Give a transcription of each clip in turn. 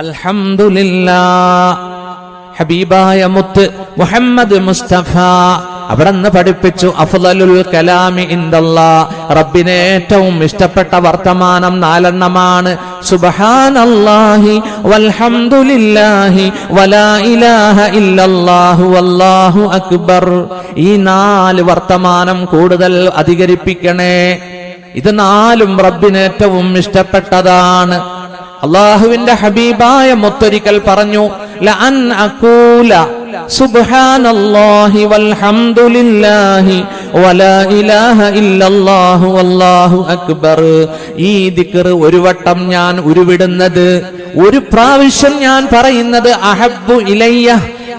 അൽഹംദുലില്ലാഹ്. ഹബീബായ മുത്ത് മുഹമ്മദ് മുസ്തഫ അവിടെന്ന് പഠിപ്പിച്ചു അഫ്ളലുൽ കലാമി ഇൻദല്ലാഹ്, റബ്ബിന് ഏറ്റവും ഇഷ്ടപ്പെട്ട വർത്തമാനം 4 എണ്ണമാണ്. സുബ്ഹാനല്ലാഹി വൽഹംദുലില്ലാഹി വലാ ഇലാഹ ഇല്ലല്ലാഹു വല്ലാഹു അക്ബർ. ഈ 4 വർത്തമാനം കൂടുതൽ അധികരിപ്പിക്കണേ. ഇത് 4ഉം റബ്ബിന് ഏറ്റവും ഇഷ്ടപ്പെട്ടതാണ്. അല്ലാഹുവിന്റെ ഹബീബായ മുത്തൊരിക്കൽ പറഞ്ഞു, ലഅൻ അഖൂല സുബ്ഹാനല്ലാഹി വൽഹംദുലില്ലാഹി വലാ ഇലാഹ ഇല്ലല്ലാഹു വല്ലാഹു അക്ബർ. ഈ ദിക്ർ ഒരു വട്ടം ഞാൻ ഉരുവിടുന്നത്, ഒരു പ്രാവശ്യം ഞാൻ പറയുന്നത്, അഹബ്ബു ഇലയ്യ,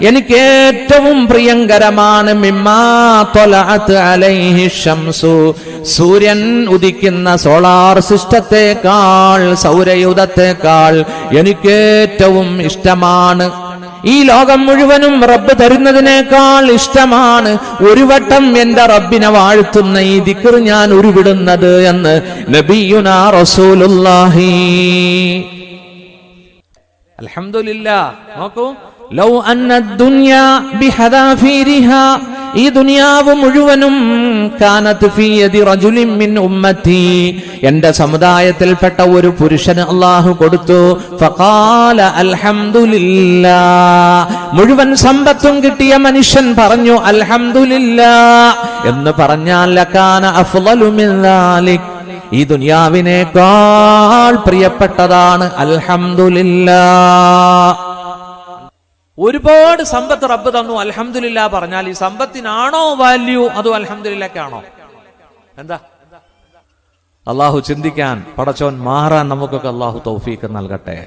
എനിക്ക് ഏറ്റവും പ്രിയങ്കരമാണ്, മിമ്മാ ത്വലഅത് അലൈഹി ശംസു, സൂര്യൻ ഉദിക്കുന്ന സോളാർ സിസ്റ്റത്തെക്കാൾ, സൗരയൂഥത്തെക്കാൾ എനിക്ക് ഏറ്റവും ഇഷ്ടമാണ്. ഈ ലോകം മുഴുവനും റബ്ബ് തരുന്നതിനേക്കാൾ ഇഷ്ടമാണ് ഒരു വട്ടം എന്റെ റബ്ബിനെ വാഴ്ത്തുന്ന ഈ ദിക്ർ ഞാൻ ഉരുവിടുന്നത് എന്ന് നബിയുനാ റസൂലുള്ളാഹി. അൽഹംദുലില്ലാഹ്. നോക്കൂ, ലൗ അന്ന ദുനിയാ ബിഹദാഫിരിഹാ, ഈ ദുനിയാവ് മുഴുവനും കാനത് ഫീ യദി റജുലിൻ മിൻ ഉമ്മത്തി, എന്റെ സമുദായത്തിൽപ്പെട്ട ഒരു പുരുഷന് അല്ലാഹു കൊടുത്തു. ഫഖാല അൽഹംദുലില്ലാഹ്, മുഴുവൻ സമ്പത്തും കിട്ടിയ മനുഷ്യൻ പറഞ്ഞു അൽഹംദുലില്ലാഹ് എന്ന് പറഞ്ഞാൽ ലകാന അഫ്ളലു മിൻ ദാലിക്, ഈ ദുനിയാവിനേക്കാൾ പ്രിയപ്പെട്ടതാണ് അൽഹംദുലില്ലാഹ്. ഒരുപാട് സമ്പത്ത് റബ്ബ് തന്നു, അൽഹംദുലില്ലാ പറഞ്ഞാൽ ഈ സമ്പത്തിനാണോ വാല്യൂ അതോ അൽഹംദുലില്ലാക്കാണോ? എന്താ? അള്ളാഹു ചിന്തിക്കാൻ, പടച്ചോൻ മാറാൻ നമുക്കൊക്കെ അള്ളാഹു തൗഫീഖ് നൽകട്ടെ.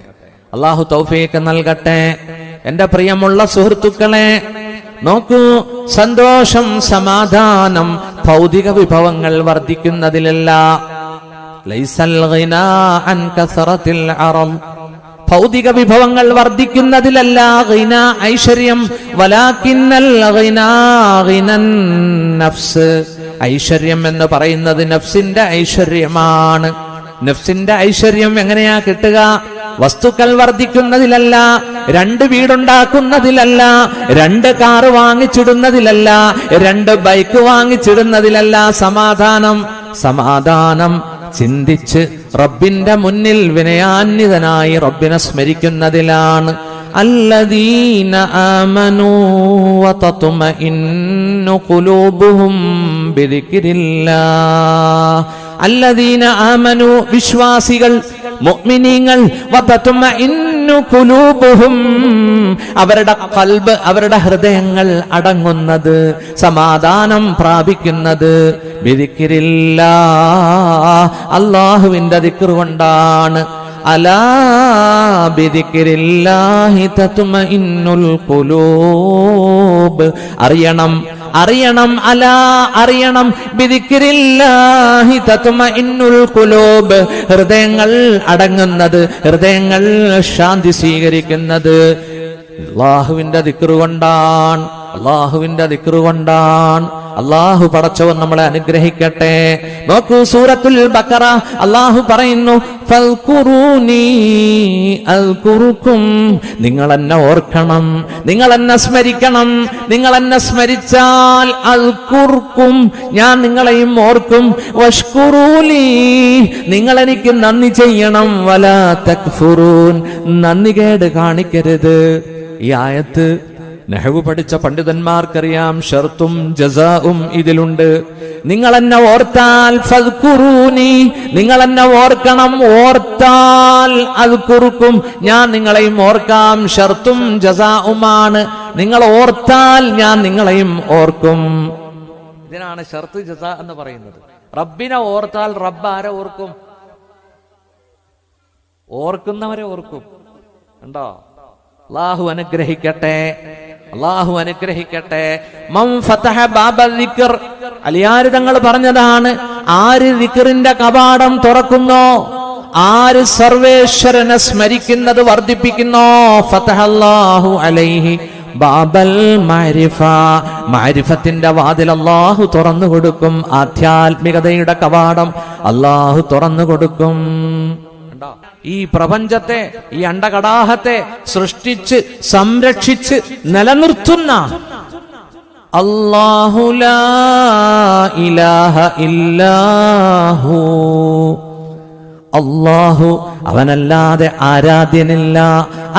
അള്ളാഹു തൗഫീഖ് നൽകട്ടെ. എന്റെ പ്രിയമുള്ള സുഹൃത്തുക്കളെ, നോക്കൂ, സന്തോഷം, സമാധാനം ഭൗതിക വിഭവങ്ങൾ വർദ്ധിക്കുന്നതിലല്ല. ലൈസൽ ഗിനാ അൻ കസറത്തിൽ അറം, ഭൗതിക വിഭവങ്ങൾ വർദ്ധിക്കുന്നതിലല്ല ഗിന, ഐശ്വര്യം. വലാകിന്നൽ ഗിനാ ഗിനൻ നഫ്സ്, ഐശ്വര്യം എന്ന് പറയുന്നത് നഫ്സിന്റെ ഐശ്വര്യമാണ്. നഫ്സിന്റെ ഐശ്വര്യം എങ്ങനെയാ കിട്ടുക? വസ്തുക്കൾ വർദ്ധിക്കുന്നതിലല്ല, 2 വീടുണ്ടാക്കുന്നതിലല്ല, 2 കാറ് വാങ്ങിച്ചിടുന്നതിലല്ല, 2 ബൈക്ക് വാങ്ങിച്ചിടുന്നതിലല്ല. സമാധാനം ചിന്തിച്ച് റബ്ബിന്റെ മുന്നിൽ വിനയാന്വിതനായി റബ്ബിനെ സ്മരിക്കുന്നതിലാണ്. അല്ലദീന ആമനൂ വതത്മഇന്നു ഖുലൂബുഹും ബിദിക്രില്ലാഹ്, അല്ലദീന ആമനു, വിശ്വാസികൾ, മുഅ്മിനീങ്ങൾ, വതത്മഇന്നു ഖുലൂബുഹും, അവരുടെ ഖൽബ്, അവരുടെ ഹൃദയങ്ങൾ അടങ്ങുന്നത്, സമാധാനം പ്രാപിക്കുന്നത് ബിദിക്രില്ലാഹ്, അല്ലാഹുവിന്റെ ദിക്ർ കൊണ്ടാണ്. അലാ ബിദിക്രില്ലാഹി തത്മഇന്നുൽ ഖുലൂബ്, അറിയണം, അലാ അറിയണം, ബിദിക്രില്ലാഹി തത്മഇന്നുൽ ഖുലൂബ്, ഹൃദയങ്ങൾ അടങ്ങുന്നത്, ഹൃദയങ്ങൾ ശാന്തി സ്വീകരിക്കുന്നത് അല്ലാഹുവിന്റെ ദിക്ർ കൊണ്ടാണ്. അല്ലാഹുവിന്റെ ദിക്ർ കൊണ്ടാണ്. അല്ലാഹു പടച്ചവൻ നമ്മളെ അനുഗ്രഹിക്കട്ടെ. നോക്കൂ, സൂറത്തുൽ ബഖറ അല്ലാഹു പറയുന്നു, ഫൽഖുറൂനി അൽഖുറുക്കും, നിങ്ങൾ എന്നെ ഓർക്കണം, നിങ്ങൾ എന്നെ സ്മരിക്കണം, നിങ്ങൾ എന്നെ സ്മരിച്ചാൽ അൽഖുറുക്കും, ഞാൻ നിങ്ങളെയും ഓർക്കും. വഷ്കുറൂലി, നിങ്ങൾ എനിക്ക് നന്ദി ചെയ്യണം. വലാ തക്ഫുറൂൻ, നന്ദികേട് കാണിക്കരുത്. ഈ ആയത്ത് നഹ്വ് പഠിച്ച പണ്ഡിതന്മാർക്കറിയാം, ഷർത്തും ജസാഉം ഇതിലുണ്ട്. നിങ്ങൾ എന്നെ ഓർത്താൽ ഫദ്കുറൂനി, നിങ്ങൾ എന്നെ ഓർക്കണം, ഓർത്താൽ അദ്കുറുക്കും, ഞാൻ നിങ്ങളെയും ഓർക്കാം. ഷർത്തും ജസാഉമാണ്. നിങ്ങൾ ഓർത്താൽ ഞാൻ നിങ്ങളെയും ഓർക്കും. ഇതിനാണ് ഷർത്ത് ജസാ എന്ന് പറയുന്നത്. റബ്ബിനെ ഓർത്താൽ റബ്ബ് ആരെ ഓർക്കും? ഓർക്കുന്നവരെ ഓർക്കും. കണ്ടോ? അല്ലാഹു അനുഗ്രഹിക്കട്ടെ, അല്ലാഹു അനുഗ്രഹിക്കട്ടെ. മൻ ഫതഹ ബാബൽ ദിക്ർ, അലിയാർ തങ്ങൾ പറഞ്ഞതാണ്, ആര് ദിക്റിന്റെ കവാടം തുറക്കുന്നോ, ആര് സർവേശ്വരനെ സ്മരിക്കുന്നത് വർദ്ധിപ്പിക്കുന്നോ, ഫതഹല്ലാഹു അലൈഹി ബാബൽ മഅരിഫ, മഅരിഫത്തിന്റെ വാതിൽ അല്ലാഹു തുറന്നു കൊടുക്കും. ആധ്യാത്മികതയുടെ കവാടം അല്ലാഹു തുറന്നു കൊടുക്കും. ഈ പ്രപഞ്ചത്തെ, ഈ അണ്ടകടാഹത്തെ സൃഷ്ടിച്ച് സംരക്ഷിച്ച് നിലനിർത്തുന്ന അല്ലാഹു ലാ ഇലാഹ ഇല്ലാഹു, അല്ലാഹു അവനല്ലാതെ ആരാധ്യനില്ല.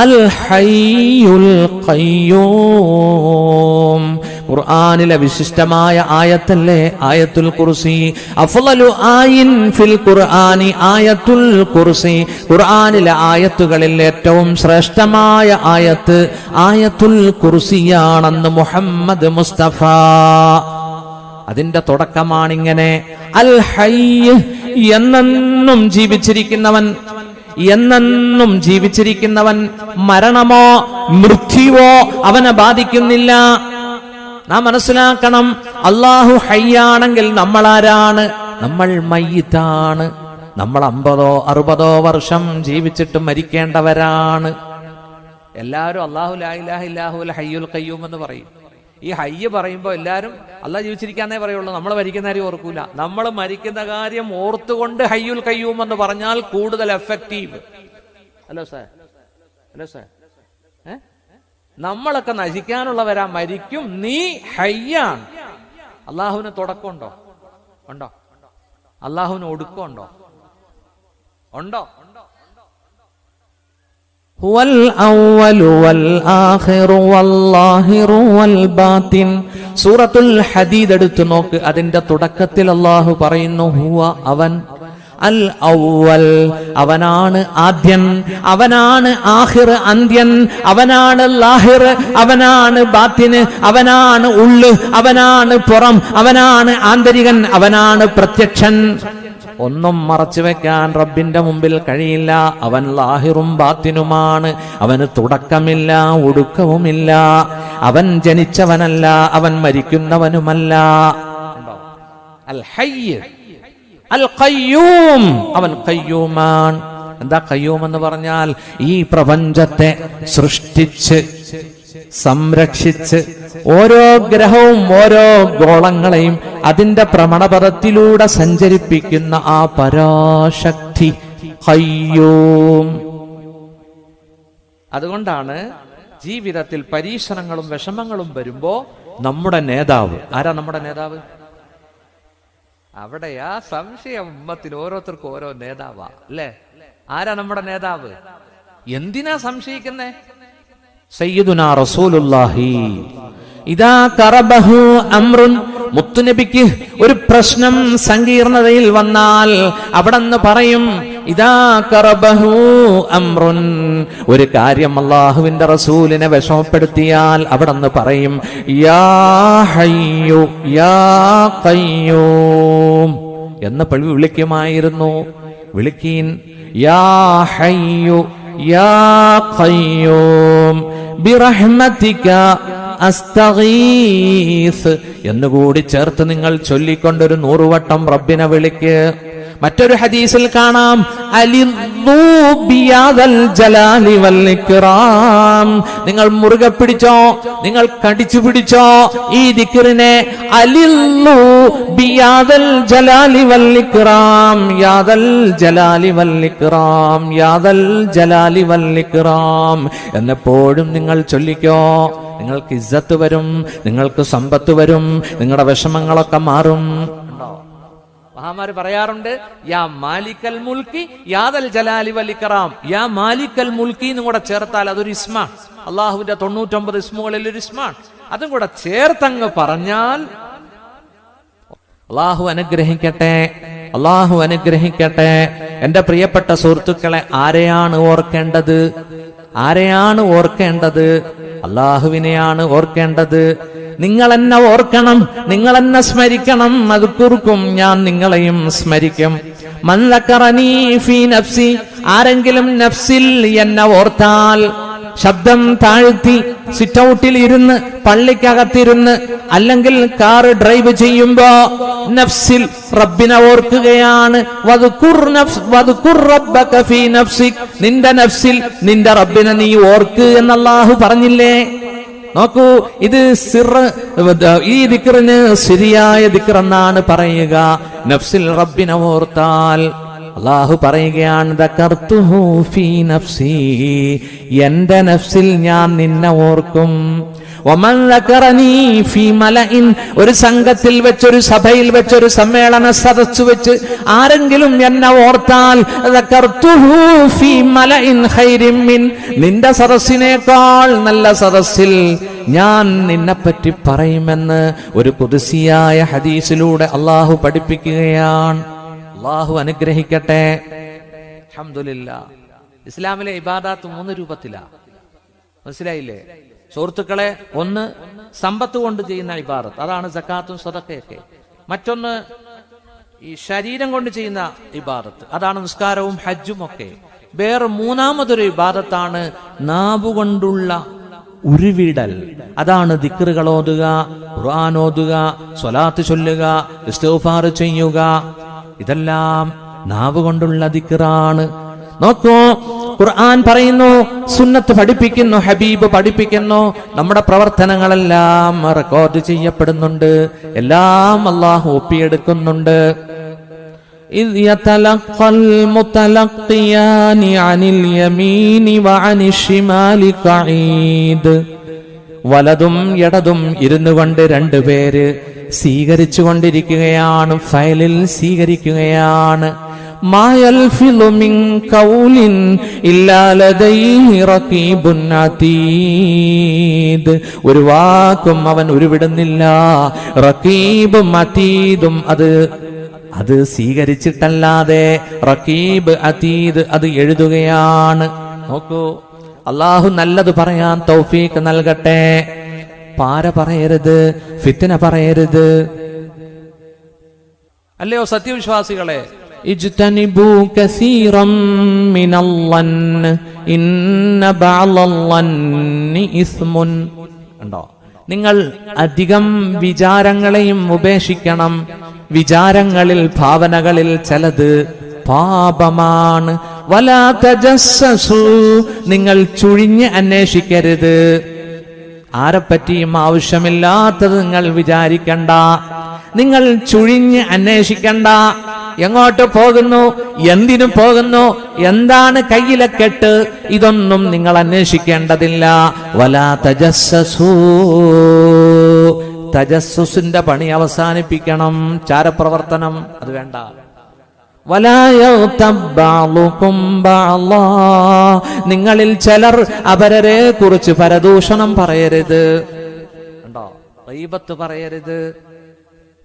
അൽ ഹയ്യുൽ ഖയ്യൂം, ഖുർആനിലെ വിശിഷ്ടമായ ആയത്തല്ലേ ആയത്തുൽ കുർസി. അഫ്ളലു ആയിൻ ഫിൽ ഖുർആനി ആയത്തുൽ കുർസി, ഖുർആനിലെ ആയത്തുകളിൽ ഏറ്റവും ശ്രേഷ്ഠമായ ആയത്ത് ആയത്തുൽ കുർസിയാണെന്ന് മുഹമ്മദ് മുസ്തഫ. അതിന്റെ തുടക്കമാണിങ്ങനെ, അൽ ഹയ്യ്, എന്നെന്നും ജീവിച്ചിരിക്കുന്നവൻ, എന്നെന്നും ജീവിച്ചിരിക്കുന്നവൻ. മരണമോ മൃത്യുവോ അവനെ ബാധിക്കുന്നില്ല. നാം മനസ്സിലാക്കണം, അല്ലാഹു ഹയ്യാണെങ്കിൽ നമ്മൾ ആരാണ്? നമ്മൾ മയ്യിത്താണ്. നമ്മൾ 50 60 വർഷം ജീവിച്ചിട്ട് മരിക്കേണ്ടവരാണ്. എല്ലാവരും അല്ലാഹു ലാ ഇലാഹ ഇല്ലാഹു അൽ ഹയ്യുൽ ഖയ്യൂം എന്ന് പറയും. ഈ ഹയ്യ് പറയുമ്പോൾ എല്ലാവരും അല്ലാഹ് ജീവിച്ചിരിക്കാന്നേ പറയുള്ളൂ. നമ്മൾ മരിക്കുന്ന കാര്യം ഓർക്കൂല. നമ്മൾ മരിക്കുന്ന കാര്യം ഓർത്തുകൊണ്ട് ഹയ്യുൽ ഖയ്യൂം എന്ന് പറഞ്ഞാൽ കൂടുതൽ effective. Hello sir, hello sir, നമ്മളൊക്കെ നശിക്കാനുള്ളവരാ, മരിക്കും. നീ ഹയ്യാണ്. അള്ളാഹുവിന് തുടക്കമുണ്ടോ? ഉണ്ടോ? അള്ളാഹുവിന് ഒടുക്കമുണ്ടോ? ഉണ്ടോ? ഹുവൽ അവ്വലു വൽ ആഖിറു വല്ലാഹിറു വൽ ബാത്തിൻ. സൂറത്തുൽ ഹദീദ് എടുത്തു നോക്ക്. അതിന്റെ തുടക്കത്തിൽ അല്ലാഹു പറയുന്നു, ഹുവ അവൻ, അൽ അവ്വൽ അവനാണ് ആദ്യൻ, അവനാണ് ആഖിർ അന്ത്യൻ, അവനാണ് ലാഹിർ, അവനാണ് ബാത്തിന്, അവനാണ് ഉള്ള്, അവനാണ് പുറം, അവനാണ് ആന്തരികൻ, അവനാണ് പ്രത്യക്ഷൻ. ഒന്നും മറച്ചു വെക്കാൻ റബ്ബിന്റെ മുമ്പിൽ കഴിയില്ല. അവൻ ലാഹിറും ബാത്തിനുമാണ്. അവന് തുടക്കമില്ല, ഒടുക്കവുമില്ല. അവൻ ജനിച്ചവനല്ല, അവൻ മരിക്കുന്നവനുമല്ല. അൽ ഹയ്യ് അൽ ഖയ്യൂം, അവൻ ഖയ്യൂമാണ്. എന്താ ഖയ്യൂം എന്ന് പറഞ്ഞാൽ? ഈ പ്രപഞ്ചത്തെ സൃഷ്ടിച്ച് സംരക്ഷിച്ച് ഓരോ ഗ്രഹവും ഓരോ ഗോളങ്ങളെയും അതിന്റെ ഭ്രമണപഥത്തിലൂടെ സഞ്ചരിപ്പിക്കുന്ന ആ പരാശക്തി ഖയ്യൂം. അതുകൊണ്ടാണ് ജീവിതത്തിൽ പരീക്ഷണങ്ങളും വിഷമങ്ങളും വരുമ്പോ നമ്മുടെ നേതാവ് ആരാ? നമ്മുടെ നേതാവ് അവിടെയാ സംശയം. ഉമ്മത്തിൽ ഓരോരുത്തർക്കും ഓരോ നേതാവാ അല്ലേ? ആരാ നമ്മുടെ നേതാവ്? എന്തിനാ സംശയിക്കുന്നേ? സയ്യിദുനാ റസൂലുള്ളാഹി. ഇദാ ഖറബഹു അംറുൻ, മുത്തുനബിക്ക് ഒരു പ്രശ്നം സങ്കീർണതയിൽ വന്നാൽ അവിടെന്ന് പറയും, ഇദാ ഖറബഹു അംറുൻ, ഒരു കാര്യം അല്ലാഹുവിന്റെ റസൂലിനെ വിഷമപ്പെടുത്തിയാൽ അവിടെന്ന് പറയും, യാ ഹയ്യു യാ ഖയ്യൂം എന്ന് പള്ളി വിളിക്കുമായിരുന്നു. വിളിക്കീൻ, യാ ഹയ്യു യാ ഖയ്യൂം ബിറഹ്മതിക അസ്തഗീസ് എന്നുകൂടി ചേർത്ത് നിങ്ങൾ ചൊല്ലിക്കൊണ്ടൊരു 100 വട്ടം റബ്ബിനെ വിളിക്ക്. മറ്റൊരു ഹദീസിൽ കാണാം, അലിദൂ ബിയാദൽ ജലാലി വൽ ഇക്റാം, നിങ്ങൾ മുറുകെ പിടിച്ചോ, നിങ്ങൾ കടിച്ചു പിടിച്ചോ ഈ ദിക്റിനെ. അലിദൂ ബിയാദൽ ജലാലി വൽ ഇക്റാം, യാദൽ ജലാലി വൽ ഇക്റാം, യാദൽ ജലാലി വൽ ഇക്റാം എന്നെപ്പോഴും നിങ്ങൾ ചൊല്ലിക്കോ. നിങ്ങൾക്ക് ഇസ്സത്ത് വരും, നിങ്ങൾക്ക് സമ്പത്ത് വരും, നിങ്ങളുടെ വിഷമങ്ങളൊക്കെ മാറും. മഹാമാര് പറയാറുണ്ട്, യാ മാലിക്കൽ മുൽക്കി യാദൽ ജലാലി വൽ ഇക്റാം. യാ മാലിക്കൽ മുൽക്കി എന്നും കൂടെ ചേർത്താൽ അതൊരു ഇസ്മാണ്. അള്ളാഹുവിന്റെ 99 ഇസ്മുകളിൽ ഒരു ഇസ്മാണ്. അതും കൂടെ ചേർത്തങ്ങ് പറഞ്ഞാൽ അള്ളാഹു അനുഗ്രഹിക്കട്ടെ, അള്ളാഹു അനുഗ്രഹിക്കട്ടെ. എന്റെ പ്രിയപ്പെട്ട സുഹൃത്തുക്കളെ, ആരെയാണ് ഓർക്കേണ്ടത്? ആരെയാണ് ഓർക്കേണ്ടത്? അള്ളാഹുവിനെയാണ് ഓർക്കേണ്ടത്. നിങ്ങൾ എന്നെ ഓർക്കണം, നിങ്ങൾ എന്നെ സ്മരിക്കണം. അത് കുറുക്കും, ഞാൻ നിങ്ങളെയും സ്മരിക്കും. മൻ ദക്കറനീ ഫീ നഫ്സി, ആരെങ്കിലും നഫ്സിൽ എന്നെ ഓർത്താൽ, ശബ്ദം താഴ്ത്തി സിറ്റൗട്ടിൽ ഇരുന്ന് പള്ളിക്കകത്തിരുന്ന് അല്ലെങ്കിൽ കാറ് ഡ്രൈവ് ചെയ്യുമ്പോ നഫ്സിൽ റബ്ബിനെ ഓർക്കുകയാണ്. വദ്കുർ റബ്ബക ഫീ നഫ്സിക്, നിന്റെ നഫ്സിൽ നിന്റെ റബ്ബിനെ നീ ഓർക്ക് എന്ന് അല്ലാഹു പറഞ്ഞില്ലേ? നോക്കൂ, ഇത് ഈ ദിക്റിന് ശരിയായ ദിക്ർ എന്നാണ് പറയുക. നഫ്സിൽ റബ്ബിനെ ഓർത്താൽ അള്ളാഹു പറയുകയാണ്, ദക്കർതുഹു ഫീ നഫ്സി, എന്റെ നഫ്സിൽ ഞാൻ നിന്നെ ഓർക്കും. വമൻ ദക്കറനീ ഫീ മലഇൻ, ഒരു സംഘത്തിൽ വെച്ച്, ഒരു സഭയിൽ വെച്ച്, ഒരു സമ്മേളന സദസ്സ് വെച്ച് ആരെങ്കിലും എന്നെ ഓർത്താൽ ദക്കർതുഹു ഫീ മലഇൻ ഖൈരിൻ മിൻ, നിന്റെ സദസ്സിനേക്കാൾ നല്ല സദസ്സിൽ ഞാൻ നിന്നെപ്പറ്റി പറയുമെന്ന് ഒരു ഖുദ്സിയായ ഹദീസിലൂടെ അള്ളാഹു പഠിപ്പിക്കുകയാണ്. അള്ളാഹു അനുഗ്രഹിക്കട്ടെ. അൽഹംദുലില്ലാഹ്. ഇസ്ലാമിലെ ഇബാദത്ത് 3 രൂപത്തിലാണ്. മനസ്സിലായില്ലേ സുഹൃത്തുക്കളെ? ഒന്ന് സമ്പത്ത് കൊണ്ട് ചെയ്യുന്ന ഇബാദത്ത്, അതാണ് സക്കാത്തും സദഖയൊക്കെ. മറ്റൊന്ന് ഈ ശരീരം കൊണ്ട് ചെയ്യുന്ന ഇബാദത്ത്, അതാണ് നിസ്കാരവും ഹജ്ജും ഒക്കെ. വേറെ മൂന്നാമതൊരു ഇബാദത്താണ് നാവുകൊണ്ടുള്ള ഉരുവിടൽ, അതാണ് ദിക്റുകൾ ഓതുക, ഖുർആൻ ഓതുക, സ്വലാത്ത് ചൊല്ലുക, ഇസ്തിഗ്ഫാർ ചെയ്യുക. ഇതെല്ലാം നാവുകൊണ്ടുള്ള ദിക്റാണ്. നോക്കൂ, ഖുർആൻ പറയുന്നു, സുന്നത്ത് പഠിപ്പിക്കുന്നു, ഹബീബ് പഠിപ്പിക്കുന്നു. നമ്മുടെ പ്രവർത്തനങ്ങളെല്ലാം റെക്കോർഡ് ചെയ്യപ്പെടുന്നുണ്ട്, എല്ലാം അല്ലാഹു ഒപ്പിയെടുക്കുന്നുണ്ട്. إذ يتلقى المتلقيان عن اليمين وعن الشمال قعيد, വലതും ഇടതും ഇരുന്നു കൊണ്ട് 2 പേര് സ്വീകരിച്ചു കൊണ്ടിരിക്കുകയാണ്, ഫയലിൽ സ്വീകരിക്കുകയാണ്. മാ യൽഫിളു മിൻ ഖൗലിൻ ഇല്ലാ ലദൈഹി റഖീബുൻ അതീദ്, ഒരു വാക്കും അവൻ ഉരുവിടുന്നില്ല, റഖീബും അതീദും അത് സ്വീകരിച്ചിട്ടല്ലാതെ, റഖീബ് അതീദ് അത് എഴുതുകയാണ്. നോക്കൂ, അള്ളാഹു നല്ലത് പറയാൻ തൗഫീഖ് നൽകട്ടെ. പാര പറയരുത്, ഫിത്ന പറയരുത്. അല്ലയോ സത്യവിശ്വാസികളെ? ഇജ്തനിബൂ കസീറം മിനൽ-ളന്ന് ഇന്ന ബഅദൽ-ളന്നി ഇസ്മുൻ. ഉണ്ടോ? നിങ്ങൾ അധികം വിചാരങ്ങളെയും ഉപേക്ഷിക്കണം. വിചാരങ്ങളിൽ, ഭാവനകളിൽ ചിലത് പാപമാണ്. വലാ തജസ്സസു, നിങ്ങൾ ചുഴിഞ്ഞ് അന്വേഷിക്കരുത്. ആരെപ്പറ്റിയും ആവശ്യമില്ലാത്തത് നിങ്ങൾ വിചാരിക്കണ്ട, നിങ്ങൾ ചുഴിഞ്ഞ് അന്വേഷിക്കണ്ട. എങ്ങോട്ട് പോകുന്നു, എന്തിനു പോകുന്നു, എന്താണ് കയ്യിലെ കെട്ട്, ഇതൊന്നും നിങ്ങൾ അന്വേഷിക്കേണ്ടതില്ല. വലാ തജസ്സസു, തജസ്സുസിന്റെ പണി അവസാനിപ്പിക്കണം, ചാരപ്രവർത്തനം അത് വേണ്ട. വലാ യഗ്തബ് ബഅ്ളുകും ബഅ്ളാ, നിങ്ങളിൽ ചിലർ അവരെ കുറിച്ച് പരദൂഷണം പറയരുത്. ഉണ്ടോ? ഗീബത്ത് പറയരുത്.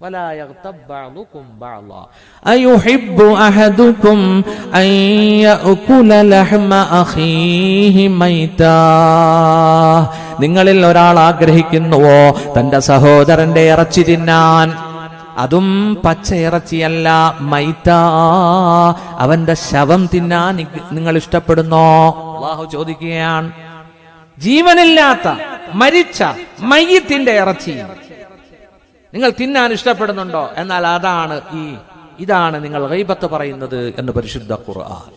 വലാ യഗ്തബ് ബഅ്ളുകും ബഅ്ളാ അയുഹിബ്ബു അഹദുകും അൻ യഅകുല ലഹ്മ അഖീഹി മൈതാ, നിങ്ങളിൽ ഒരാൾ ആഗ്രഹിക്കുന്നുവോ തന്റെ സഹോദരന്റെ ഇറച്ചി തിന്നാൻ, അതും പച്ച ഇറച്ചിയല്ല, മൈത, അവന്റെ ശവം തിന്നാൻ നിങ്ങൾ ഇഷ്ടപ്പെടുന്നോ? അല്ലാഹു ചോദിക്കുകയാണ്. ജീവനില്ലാത്ത മരിച്ച മയ്യിത്തിന്റെ ഇറച്ചി നിങ്ങൾ തിന്നാൻ ഇഷ്ടപ്പെടുന്നുണ്ടോ? എന്നാൽ ഇതാണ് നിങ്ങൾ ഗൈബത്ത് പറയുന്നത് എന്ന് പരിശുദ്ധ ഖുർആൻ.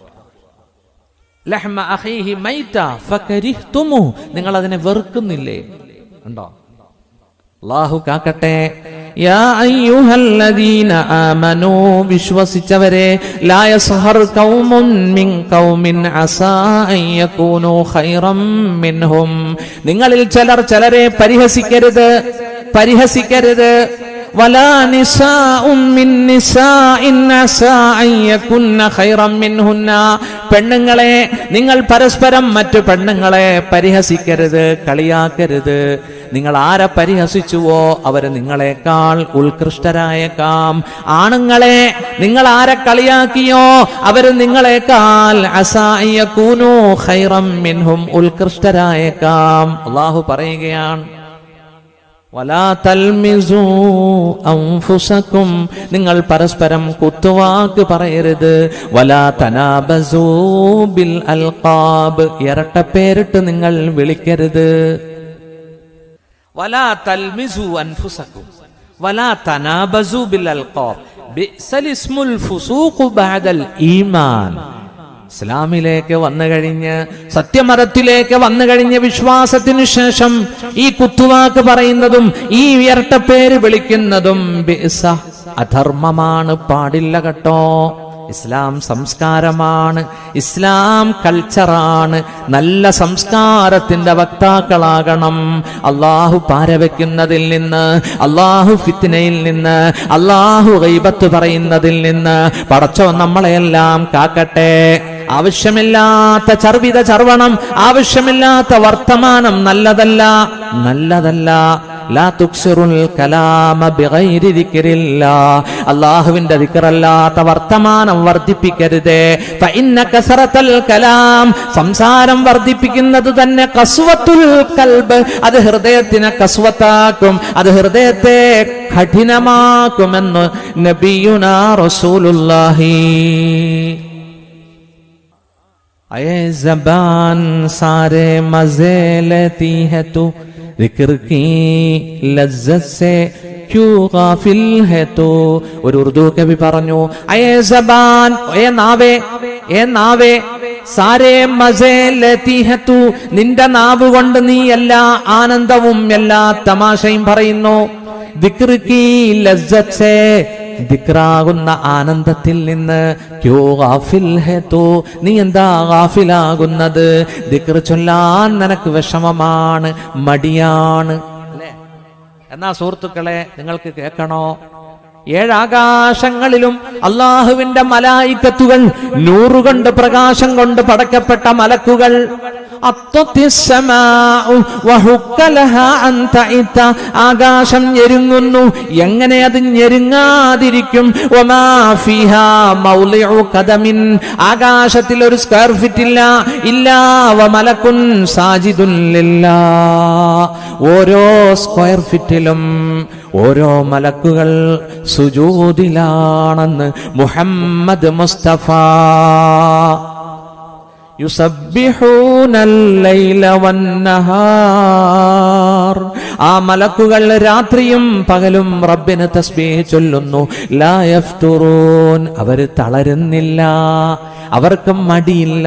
ലഹ്മ അഖീഹി മൈത ഫകരിഹ്തുമു, നിങ്ങൾ അതിനെ വെറുക്കുന്നില്ലേ? ഉണ്ടോ? അല്ലാഹു കാക്കട്ടെ. യാ അയ്യുഹല്ലദീന ആമനൂ, വിശ്വസിച്ചവരെ, ലാ യസ്ഹർ ഖൗമുൻ മിൻ ഖൗമിൻ അസാ അൻ യകൂനൂ ഖൈറൻ മിൻഹും, നിങ്ങളിൽ ചിലർ ചിലരെ പരിഹസിക്കരുത്. വലാ നിസാഉം മിൻ നിസാഇൻ അസാ അൻ യകുന്ന ഖൈറൻ മിൻഹുന്ന, പെണ്ണുങ്ങളെ നിങ്ങൾ പരസ്പരം മറ്റു പെണ്ണുങ്ങളെ പരിഹസിക്കരുത്, കളിയാക്കരുത്. നിങ്ങൾ ആരെ പരിഹസിച്ചുവോ അവര് നിങ്ങളെക്കാൾ ഉത്കൃഷ്ടരായേക്കാം. ആണുങ്ങളെ നിങ്ങൾ ആരെ കളിയാക്കിയോ അവര് നിങ്ങളെക്കാൾ അസാ അൻ യകൂനൂ ഖൈറൻ മിൻഹും, ഉത്കൃഷ്ടരായേക്കാം. അല്ലാഹു പറയുകയാണ്, വലാ തൽമിസൂ അൻഫുസകും, നിങ്ങൾ പരസ്പരം കുത്തുവാക്ക് പറയരുത്. വലാ തനാബസൂ ബിൽ അൽഖാബ്, ഇരട്ടപ്പേരിട്ട് നിങ്ങൾ വിളിക്കരുത്. വലാ തൽമിസൂ അൻഫുസകും വലാ തനാബസൂ ബിൽ അൽഖാബ് ബിഅ്സൽ ഇസ്മുൽ ഫുസൂഖു ബഅദൽ ഈമാൻ. ഇസ്ലാമിലേക്ക് വന്നു കഴിഞ്ഞ്, സത്യമതത്തിലേക്ക് വന്നു കഴിഞ്ഞ വിശ്വാസത്തിനു ശേഷം ഈ കുത്തുവാക്ക് പറയുന്നതും ഈ ഇരട്ടപ്പേര് വിളിക്കുന്നതും ബിഅ്സ, അധർമ്മമാണ്, പാടില്ല കേട്ടോ. ഇസ്ലാം സംസ്കാരമാണ്, ഇസ്ലാം കൾച്ചറാണ്. നല്ല സംസ്കാരത്തിന്റെ വക്താക്കളാകണം. അള്ളാഹു പാരവെക്കുന്നതിൽ നിന്ന്, അള്ളാഹു ഫിത്നയിൽ നിന്ന്, അള്ളാഹു ഗൈബത്ത് പറയുന്നതിൽ നിന്ന് പടച്ചോൻ നമ്മളെയെല്ലാം കാക്കട്ടെ. ആവശ്യമില്ലാത്ത ചർവിത ചർവണം, ആവശ്യമില്ലാത്ത വർത്തമാനം നല്ലതല്ല, നല്ലതല്ല. ലാ തുക്സിറുൽ കലാമ ബിഗൈരി ദിക്രില്ലാഹ്, അല്ലാഹുവിന്റെ ദിക്റല്ലാത്ത വർത്തമാനം വർദ്ധിപ്പിക്കരുതേ. ഫഇന്ന കസറത്തൽ കലാം, സംസാരം വർദ്ധിപ്പിക്കുന്നത് തന്നെ ഖസ്വത്തുൽ ഖൽബ്, അത് ഹൃദയത്തിനെ കസ്വത്താക്കും, അത് ഹൃദയത്തെ കഠിനമാക്കുമെന്ന് നബിയുനാ റസൂലുള്ളാഹി. अये ज़बान सारे मज़े लेती है तू, ज़िक्र की लज्जत से क्यों गाफिल है तू. ഒരു ഉറുദു കവി പറഞ്ഞു, അയേ സബാൻ, ഏ നാവേ, സാരേ മസേ ലതി ഹെ തൂ, നിന്റെ നാവ് കൊണ്ട് നീ എല്ലാ ആനന്ദവും എല്ലാ തമാശയും പറയുന്നു. ദിക്ർ കി ലസ്സത്ത് സേ, ദിക്റാകുന്ന ആനന്ദത്തിൽ നിന്ന് ക്യോ ഗാഫിൽ ഹേ തൂ, നീ എന്താ ഗാഫിലാകുന്നത്? ദിക്ർ ചൊല്ലാൻ നിനക്ക് വിഷമമാണ്, മടിയാണ് അല്ലേ? എന്നാ സുഹൃത്തുക്കളെ, നിങ്ങൾക്ക് കേൾക്കണോ? 7 ആകാശങ്ങളിലും അള്ളാഹുവിന്റെ മലായിക്കത്തുകൾ, നൂറുകൊണ്ട് പ്രകാശം കൊണ്ട് പടക്കപ്പെട്ട മലക്കുകൾ, ആകാശം ഞെരുങ്ങുന്നു. എങ്ങനെ അത് ഞെരുങ്ങാതിരിക്കും? ആകാശത്തിൽ ഒരു സ്ക്വയർ ഫീറ്റ് ഇല്ല. വമലക്കുൻ സാജിദുൻ ലില്ലാഹ്, ഓരോ സ്ക്വയർ ഫീറ്റിലും ഓരോ മലക്കുകൾ സുജൂദിലാണെന്ന് മുഹമ്മദ് മുസ്തഫ. യുസബ്ബിഹൂനൽ ലൈല വന്നഹാർ, ആ മലക്കുകൾ രാത്രിയും പകലും റബ്ബിന് തസ്ബീഹ് ചൊല്ലുന്നു. ലാ യഫ്തുറൂൻ, അവർ തളരുന്നില്ല, അവർക്ക് മടിയില്ല,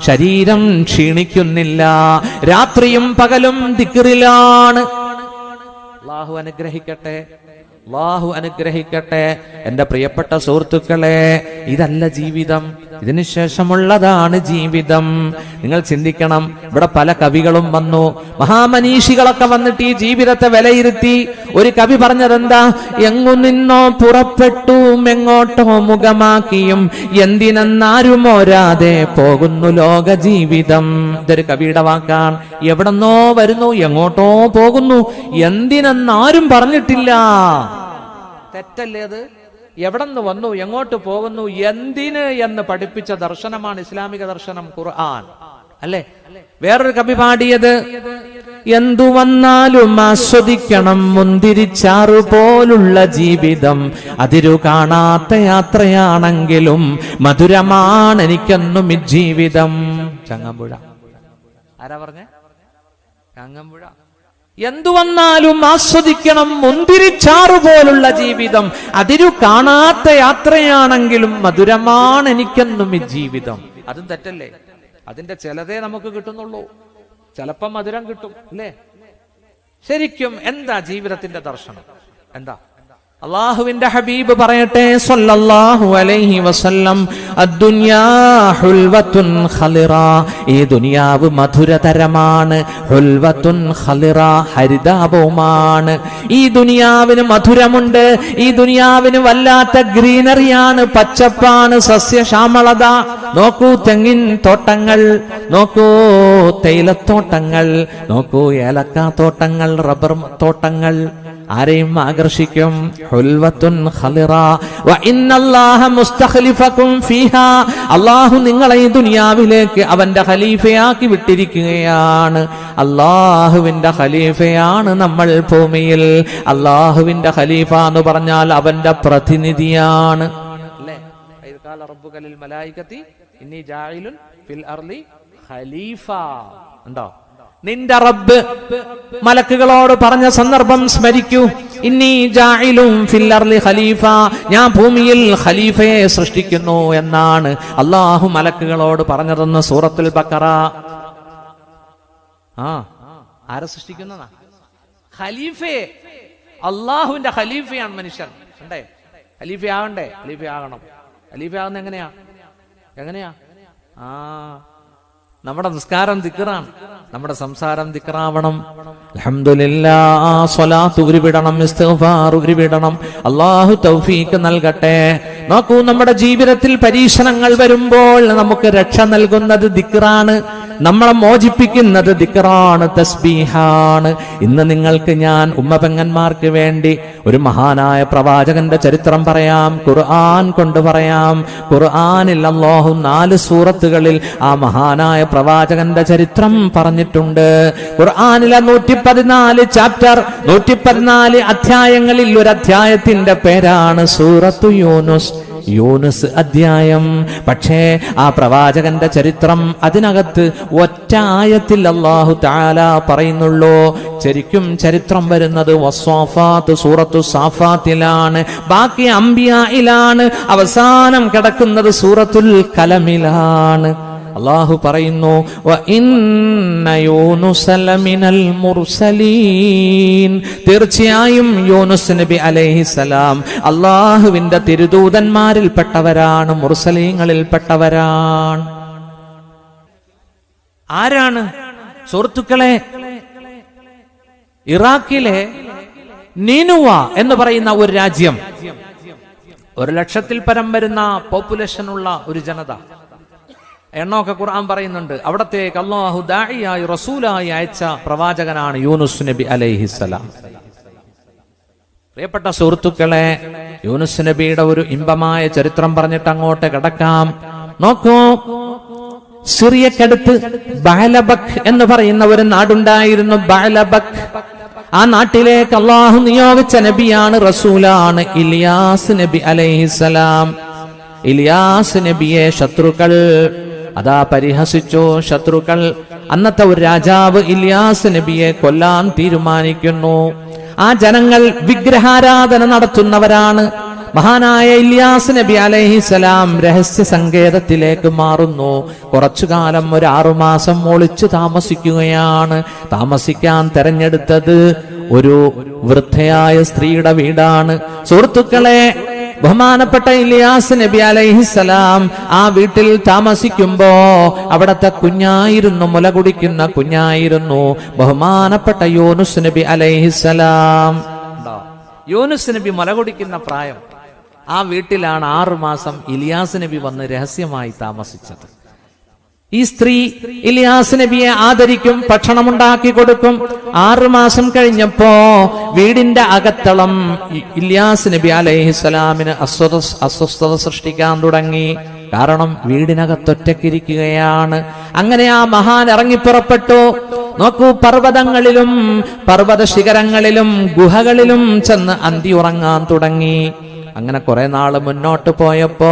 ശരീരം ക്ഷീണിക്കുന്നില്ല, രാത്രിയും പകലും ദിക്റിലാണ്. അല്ലാഹു അനുഗ്രഹിക്കട്ടെ, അല്ലാഹു അനുഗ്രഹിക്കട്ടെ. എന്റെ പ്രിയപ്പെട്ട സുഹൃത്തുക്കളെ, ഇതല്ല ജീവിതം, ഇതിനു ശേഷമുള്ളതാണ് ജീവിതം. നിങ്ങൾ ചിന്തിക്കണം. ഇവിടെ പല കവികളും വന്നു, മഹാമനീഷികളൊക്കെ വന്നിട്ട് ഈ ജീവിതത്തെ വിലയിരുത്തി. ഒരു കവി പറഞ്ഞതെന്താ? എങ്ങു നിന്നോ പുറപ്പെട്ടു എങ്ങോട്ടോ മുഖമാക്കിയും എന്തിനെന്നാരും ഓരാതെ പോകുന്നു ലോക ജീവിതം. ഇതൊരു കവിയുടെ വാക്കാണ്. എവിടെന്നോ വരുന്നു, എങ്ങോട്ടോ പോകുന്നു, എന്തിനെന്നാരും പറഞ്ഞിട്ടില്ല. തെറ്റല്ലേ അത്? എവിടെന്ന് വന്നു, എങ്ങോട്ട് പോകുന്നു, എന്തിന് എന്ന് പഠിപ്പിച്ച ദർശനമാണ് ഇസ്ലാമിക ദർശനം, ഖുർആൻ അല്ലേ? വേറൊരു കവി പാടിയത്, എന്തു വന്നാലും ആസ്വദിക്കണം മുന്തിരിച്ചാറു പോലുള്ള ജീവിതം, അതിരു കാണാത്ത യാത്രയാണെങ്കിലും മധുരമാണ് എനിക്കെന്നും ഈ ജീവിതം. ചങ്ങമ്പുഴ. ആരാ പറഞ്ഞേ? ചങ്ങമ്പുഴ. എന്തു വന്നാലും ആസ്വദിക്കണം മുന്തിരിച്ചാറു പോലുള്ള ജീവിതം, അതിരു കാണാത്ത യാത്രയാണെങ്കിലും മധുരമാണ് എനിക്കെന്നും ഈ ജീവിതം. അതും തെറ്റല്ലേ? അതിന്റെ ചിലതേ നമുക്ക് കിട്ടുന്നുള്ളൂ, ചിലപ്പം മധുരം കിട്ടും അല്ലേ? ശരിക്കും എന്താ ജീവിതത്തിന്റെ ദർശനം? എന്താ? അല്ലാഹുവിന്റെ ഹബീബ് പറയട്ടെ സല്ലല്ലാഹു അലൈഹി വസല്ലം, അദ്ദുനിയാ ഹുൽവത്തുൻ ഖളിറ, ഈ ദുനിയാവ് മധുരതരമാണ്. ഹുൽവത്തുൻ ഖളിറ, ഹരിതാഭവുമാണ്. ഈ ദുനിയാവിന് മധുരമുണ്ട്. ഈ ദുനിയാവിന് വല്ലാത്ത ഗ്രീനറിയാണ്, പച്ചപ്പാണ്, സസ്യശ്യാമളത. നോക്കൂ തെങ്ങിൻ തോട്ടങ്ങൾ, നോക്കൂ തേയിലത്തോട്ടങ്ങൾ, നോക്കൂ ഏലക്കാത്തോട്ടങ്ങൾ, റബ്ബർ തോട്ടങ്ങൾ. ആരെയും ആകർഷിക്കും. ഹുൽവത്തുൻ ഖളിറ വ ഇന്നല്ലാഹ മുസ്തഖ്ലിഫകും ഫീഹാ, അല്ലാഹു നിങ്ങളെ ഈ ദുനിയാവിലേക്ക് അവന്റെ ഖലീഫയാക്കി വിട്ടിരിക്കുകയാണ്. അല്ലാഹുവിന്റെ ഖലീഫയാണ് നമ്മൾ ഭൂമിയിൽ. അല്ലാഹുവിന്റെ ഖലീഫ എന്ന് പറഞ്ഞാൽ അവന്റെ പ്രതിനിധിയാണ് അല്ലേ? ഇദ് ഖാല റബ്ബുക ലിൽ മലായികതി ഇന്നി ജാഇലുൻ ഫിൽ അർളി ഖലീഫ. ഉണ്ടോ? നിന്റെ റബ്ബ് മലക്കുകളോട് പറഞ്ഞ സന്ദർഭം സ്മരിക്കൂ. ഇന്നി ജാഇലും ഫിൽ അർളി ഖലീഫ, ഞാൻ ഭൂമിയിൽ ഖലീഫയെ സൃഷ്ടിക്കുന്നു എന്നാണ് അല്ലാഹു മലക്കുകളോട് പറഞ്ഞതെന്ന് സൂറത്തുൽ ബഖറ. ആരെ സൃഷ്ടിക്കുന്നതാ? ഖലീഫയെ. അല്ലാഹുവിന്റെ ഖലീഫയാണ് മനുഷ്യൻ. ഉണ്ടേ? ഖലീഫയാകണ്ടേ? ഖലീഫയാകണം. ഖലീഫയാകുന്ന എങ്ങനെയാ നമ്മുടെ നിസ്കാരം ദിക്റാണ്, നമ്മുടെ സംസാരം ദിക്റാവണം. അൽഹംദുലില്ലാഹ്, സ്വലാത്ത് ഉരുവിടണം, ഇസ്തിഗ്ഫാർ ഉരുവിടണം. അല്ലാഹു തൗഫീഖ് നൽകട്ടെ. നോക്കൂ, നമ്മുടെ ജീവിതത്തിൽ പരീക്ഷണങ്ങൾ വരുമ്പോൾ നമുക്ക് രക്ഷ നൽകുന്നത് ദിക്റാണ്, നമ്മളെ മോചിപ്പിക്കുന്നത് ദിക്റാണ്, തസ്ബീഹാണ്. ഇന്ന് നിങ്ങൾക്ക് ഞാൻ ഉമ്മപെങ്ങന്മാർക്ക് വേണ്ടി ഒരു മഹാനായ പ്രവാചകന്റെ ചരിത്രം പറയാം, ഖുർആൻ കൊണ്ട് പറയാം. ഖുർആനിൽ അല്ലാഹു 4 സൂറത്തുകളിൽ ആ മഹാനായ പ്രവാചകന്റെ ചരിത്രം പറഞ്ഞിട്ടുണ്ട്. ഖുർആനിലെ 114 ചാപ്റ്റർ, 114 അധ്യായങ്ങളിൽ ഒരു അധ്യായത്തിന്റെ പേരാണ് സൂറത്തു യൂനുസ്. യൂനുസ് അധ്യായം. പക്ഷേ ആ പ്രവാചകന്റെ ചരിത്രം അതിനകത്ത് ഒറ്റ ആയത്തിൽ അല്ലാഹു തആല പറയുന്നുള്ളൂ. ശരിക്കും ചരിത്രം വരുന്നത് വസ്സാഫാത്ത് സൂറത്തു സാഫാത്തിലാണ്, ബാക്കി അംബിയായിലാണ്, അവസാനം കിടക്കുന്നത് സൂറത്തുൽ കലമിലാണ്. അല്ലാഹു പറയുന്നു, വ ഇന്ന യൂനുസ ലമിനൽ മുർസലീൻ, തീർച്ചയായും യൂനുസ് നബി അലൈഹിസ്സലാം അല്ലാഹുവിന്റെ തിരുദൂതന്മാരിൽപ്പെട്ടവരാണ്, മുർസലീങ്ങളിൽപ്പെട്ടവരാണ്. ആരാണ്? സുഹൃത്തുക്കളെ, ഇറാഖിലെ നീനുവ എന്ന് പറയുന്ന ഒരു രാജ്യം, 100,000-ൽ പരം വരുന്ന പോപ്പുലേഷൻ ഉള്ള ഒരു ജനത, എണ്ണമൊക്കെ ഖുർആൻ പറയുന്നുണ്ട്. അവിടത്തേക്ക് അല്ലാഹു ദാഇയായി റസൂലായി അയച്ച പ്രവാചകനാണ് യൂനുസ് നബി അലൈഹിസ്സലാം. പ്രിയപ്പെട്ട സുഹൃത്തുക്കളെ, യൂനുസ് നബിയുടെ ഒരു ഇമ്പമായ ചരിത്രം പറഞ്ഞിട്ട് അങ്ങോട്ട് കടക്കാം. നോക്കൂ, സിറിയക്കടുത്ത് ബഅലബക് എന്ന് പറയുന്ന ഒരു നാടുണ്ടായിരുന്നു. ബഅലബക്, ആ നാട്ടിലേക്ക് അല്ലാഹു നിയോഗിച്ച നബിയാണ്, റസൂലാണ് ഇലിയാസ് നബി അലൈഹിസ്സലാം. ഇലിയാസ് നബിയെ ശത്രുക്കൾ അതാ പരിഹസിച്ചു. ശത്രുക്കൾ, അന്നത്തെ ഒരു രാജാവ് ഇലിയാസ് നബിയെ കൊല്ലാൻ തീരുമാനിക്കുന്നു. ആ ജനങ്ങൾ വിഗ്രഹാരാധന നടത്തുന്നവരാണ്. മഹാനായ ഇലിയാസ് നബി അലൈഹിസ്സലാം രഹസ്യ സങ്കേതത്തിലേക്ക് മാറുന്നു. കുറച്ചു കാലം, ഒരു 6 മാസം ഒളിച്ചു താമസിക്കുകയാണ്. താമസിക്കാൻ തെരഞ്ഞെടുത്തത് ഒരു വൃദ്ധയായ സ്ത്രീയുടെ വീടാണ്. സുഹൃത്തുക്കളെ, ബഹുമാനപ്പെട്ട ഇലിയാസ് നബി അലൈഹിസ്സലാം ആ വീട്ടിൽ താമസിക്കുമ്പോ അവിടത്തെ കുഞ്ഞായിരുന്നു, മുല കുടിക്കുന്ന കുഞ്ഞായിരുന്നു ബഹുമാനപ്പെട്ട യൂനുസ് നബി അലൈഹിസ്സലാം. യൂനുസ് നബി മുല കുടിക്കുന്ന പ്രായം. ആ വീട്ടിലാണ് 6 മാസം ഇലിയാസ് നബി വന്ന് രഹസ്യമായി താമസിച്ചത്. ഈ സ്ത്രീ ഇലിയാസ് നബിയെ ആദരിക്കും, ഭക്ഷണമുണ്ടാക്കി കൊടുക്കും. 6 മാസം കഴിഞ്ഞപ്പോ വീടിന്റെ അകത്തളം ഇലിയാസ് നബി അലൈഹിസ്സലാമിന് അസ്വസ്ഥത സൃഷ്ടിക്കാൻ തുടങ്ങി. കാരണം വീടിനകത്തൊറ്റക്കിരിക്കുകയാണ്. അങ്ങനെ ആ മഹാൻ ഇറങ്ങിപ്പുറപ്പെട്ടു. നോക്കൂ, പർവ്വതങ്ങളിലും പർവ്വത ശിഖരങ്ങളിലും ഗുഹകളിലും ചെന്ന് അന്തി ഉറങ്ങാൻ തുടങ്ങി. അങ്ങനെ കുറെ നാള് മുന്നോട്ട് പോയപ്പോ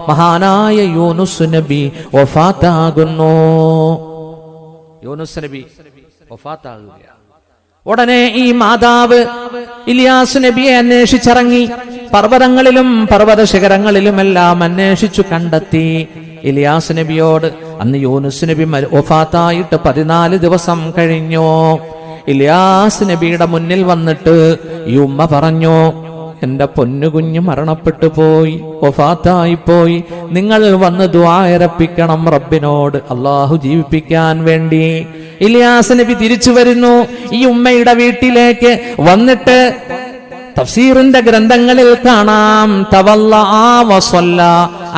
മഹാനായ യൂനുസ് നബി വഫാത്താകുന്നു. യൂനുസ് നബി വഫാത്താകുകയാണ്. ഉടനെ ഈ മാതാവ് ഇലിയാസ് നബിയെ അന്വേഷിച്ചിറങ്ങി. പർവ്വതങ്ങളിലും പർവ്വത ശിഖരങ്ങളിലുമെല്ലാം അന്വേഷിച്ചു കണ്ടെത്തി. ഇലിയാസ് നബിയോട് അന്ന് യൂനുസ് നബി വഫാത്തായിട്ട് 14 ദിവസം കഴിഞ്ഞു. ഇലിയാസ് നബിയുടെ മുന്നിൽ വന്നിട്ട് ഈ ഉമ്മ പറഞ്ഞു, എന്റെ പൊന്നുകുഞ്ഞ് മരണപ്പെട്ടു പോയി, വഫാത്തായി പോയി. നിങ്ങൾ വന്ന് ദുആ അർപ്പിക്കണം റബ്ബിനോട്, അല്ലാഹു ജീവിപ്പിക്കാൻ വേണ്ടി. ഇലിയാസ് നബി തിരിച്ചു വരുന്നു ഈ ഉമ്മയുടെ വീട്ടിലേക്ക്. വന്നിട്ട് തഫ്സീറിന്റെ ഗ്രന്ഥങ്ങളിൽ കാണാം,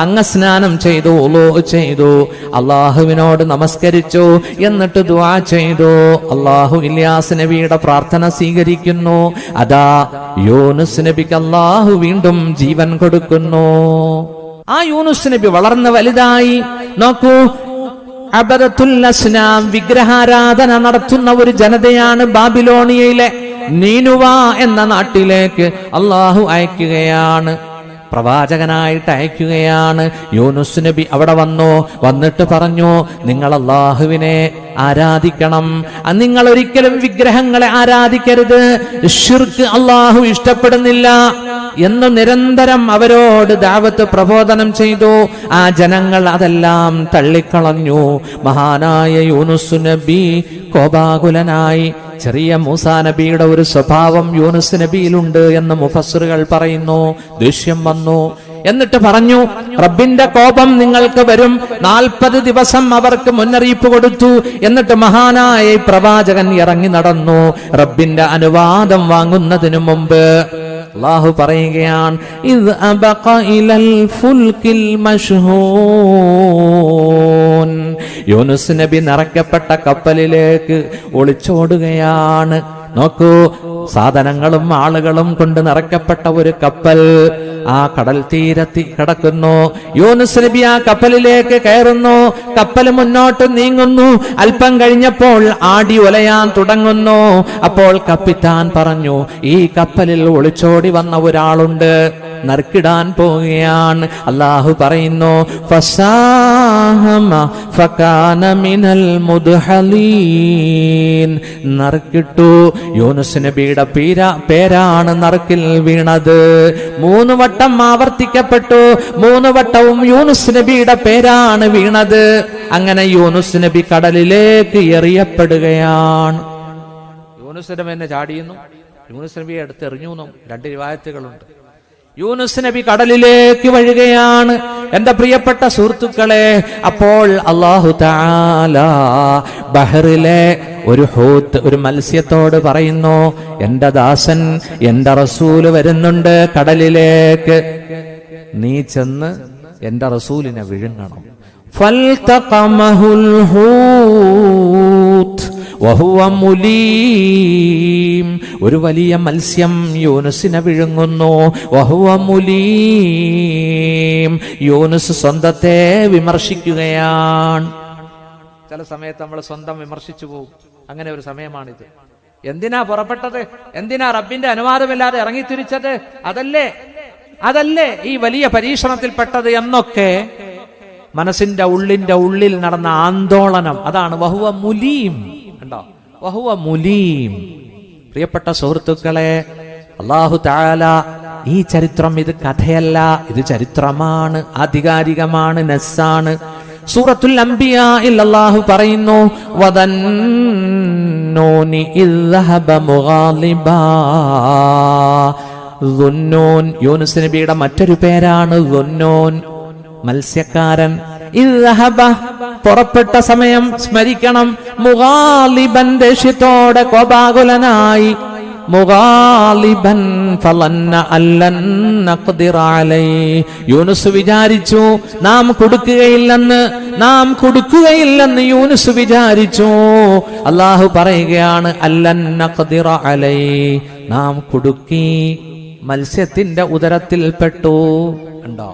അങ്ങ് സ്നാനം ചെയ്തു, ഉളൂ ചെയ്തു, അള്ളാഹുവിനോട് നമസ്കരിച്ചു, എന്നിട്ട് ദുആ ചെയ്തു. അള്ളാഹു ഇലിയാസ് നബിയുടെ പ്രാർത്ഥന സ്വീകരിക്കുന്നു. അതാ യൂനുസ് നബിക്ക് അള്ളാഹു വീണ്ടും ജീവൻ കൊടുക്കുന്നു. ആ യൂനുസ് നബി വളർന്ന് വലുതായി. നോക്കൂ, അബദത്തുൽ അസ്നാം, വിഗ്രഹാരാധന നടത്തുന്ന ഒരു ജനതയാണ് ബാബിലോണിയയിലെ നീനുവ എന്ന നാട്ടിലേക്ക് അള്ളാഹു അയക്കുകയാണ്, പ്രവാചകനായിട്ട് അയക്കുകയാണ്. യൂനുസ് നബി അവിടെ വന്നിട്ട് പറഞ്ഞു, നിങ്ങൾ അള്ളാഹുവിനെ ആരാധിക്കണം, നിങ്ങൾ ഒരിക്കലും വിഗ്രഹങ്ങളെ ആരാധിക്കരുത്, ശിർക്ക് അള്ളാഹു ഇഷ്ടപ്പെടുന്നില്ല എന്ന് നിരന്തരം അവരോട് ദഅവത്ത് പ്രബോധനം ചെയ്തു. ആ ജനങ്ങൾ അതെല്ലാം തള്ളിക്കളഞ്ഞു. മഹാനായ യൂനുസ് നബി കോപാകുലനായി. ചെറിയ മൂസാ നബിയുടെ ഒരു സ്വഭാവം യൂനുസ് നബിയിലുണ്ട് എന്ന് മുഫസ്സിറുകൾ പറയുന്നു. ദേഷ്യം വന്നു. എന്നിട്ട് പറഞ്ഞു, റബ്ബിന്റെ കോപം നിങ്ങൾക്ക് വരും. 40 ദിവസം അവർക്ക് മുന്നറിയിപ്പ് കൊടുത്തു. എന്നിട്ട് മഹാനായ പ്രവാചകൻ ഇറങ്ങി നടന്നു റബ്ബിന്റെ അനുവാദം വാങ്ങുന്നതിനു മുമ്പ്. അല്ലാഹു പറയുകയാണ്, ഇദ് അബഖ ഇലൽ ഫുൽകിൽ മശ്ഹൂൻ. യൂനുസ് നബി നിറയ്ക്കപ്പെട്ട കപ്പലിലേക്ക് ഒളിച്ചോടുകയാണ്. നോക്കൂ, സാധനങ്ങളും ആളുകളും കൊണ്ട് നിറയ്ക്കപ്പെട്ട ഒരു കപ്പൽ ആ കടൽ തീരത്തി കിടക്കുന്നു. യൂനുസ് നബി ആ കപ്പലിലേക്ക് കയറുന്നു. കപ്പൽ മുന്നോട്ട് നീങ്ങുന്നു. അല്പം കഴിഞ്ഞപ്പോൾ ആടി ഒലയാൻ തുടങ്ങുന്നു. അപ്പോൾ കപ്പിത്താൻ പറഞ്ഞു, ഈ കപ്പലിൽ ഒളിച്ചോടി വന്ന ഒരാളുണ്ട്, നറുക്കിടാൻ പോവുകയാണ്. അല്ലാഹു പറയുന്നു, ഫസാഹമ ഫകാന മിനൽ മുദ്ഹലീൻ. നറുക്കിട്ടു. യൂനുസ് നബിയുടെ പേരാണ് നറുക്കിൽ വീണത്. 3 വട്ടം ആവർത്തിക്കപ്പെട്ടു. 3 വട്ടവും യൂനുസ് നബിയുടെ പേരാണ് വീണത്. അങ്ങനെ യൂനുസ് നബി കടലിലേക്ക് എറിയപ്പെടുകയാണ്. യൂനുസ് നബി എന്നെ ചാടിയുന്നു, യൂനുസ് നബിയെ അടുത്ത് എറിഞ്ഞു എന്നും 2 റിവായത്തുകളുണ്ട്. യൂനുസ് നബി കടലിലേക്ക് വഴുകയാണ്. എന്റെ പ്രിയപ്പെട്ട സുഹൃത്തുക്കളെ, അപ്പോൾ അല്ലാഹു തആല ബഹറിലെ ഒരു മത്സ്യത്തോട് പറയുന്നു, എന്റെ ദാസൻ എന്റെ റസൂല് വരുന്നുണ്ട് കടലിലേക്ക്, നീ ചെന്ന് എന്റെ റസൂലിനെ വിഴുങ്ങണം. ഫൽതഖമഹുൽ ഹൂത് വഹുവ മുലീം. ഒരു വലിയ മത്സ്യം യൂനുസിനെ വിഴുങ്ങുന്നു. വഹുവ മുലീം. യൂനുസ് സ്വന്തത്തെ വിമർശിക്കുകയാണ്. ചില സമയത്ത് നമ്മൾ സ്വന്തം വിമർശിച്ചു പോകും. അങ്ങനെ ഒരു സമയമാണിത്. എന്തിനാ പുറപ്പെട്ടത്? എന്തിനാ റബ്ബിന്റെ അനുവാദമില്ലാതെ ഇറങ്ങിത്തിരിച്ചത്? അതല്ലേ ഈ വലിയ പരീക്ഷണത്തിൽപ്പെട്ടത് എന്നൊക്കെ മനസ്സിന്റെ ഉള്ളിൽ നടന്ന ആന്തോളനം, അതാണ് വഹുവ മുലീം. കണ്ടോ, വഹുവ മുലീം. പ്രിയപ്പെട്ട സുഹൃത്തുക്കളെ, അല്ലാഹു തആല ഈ ചരിത്രം, ഇത് കഥയല്ല, ഇത് ചരിത്രമാണ്, ആധികാരികമാണ്, നസ്സാണ്. സൂറത്തുൽ അംബിയായിൽ അല്ലാഹു പറയുന്നു, വദന്നൂനി ഇദ് ദഹബ മുഗാലിബാ. ദുന്നൂൻ യൂനുസ് നബിയുടെ മറ്റൊരു പേരാണ് ദുന്നൂൻ, മത്സ്യക്കാരൻ. ഇദ് ദഹബ പുറപ്പെട്ട സമയം സ്മരിക്കണം. മുഗാലിബൻ ദേഷ്യത്തോടെ കോപാകുലനായി. മുഗാലിബൻ ഫളന്ന അല്ലൻ നഖ്ദിറ അലൈഹി. യൂനുസ് വിചാരിച്ചു നാം കൊടുക്കുകയില്ലെന്ന് യൂനുസ് വിചാരിച്ചു. അല്ലാഹു പറയുകയാണ്, അല്ലൻ നഖ്ദിറ അലൈഹി, നാം കുടുക്കി, മത്സ്യത്തിന്റെ ഉദരത്തിൽ പെട്ടു. കണ്ടോ,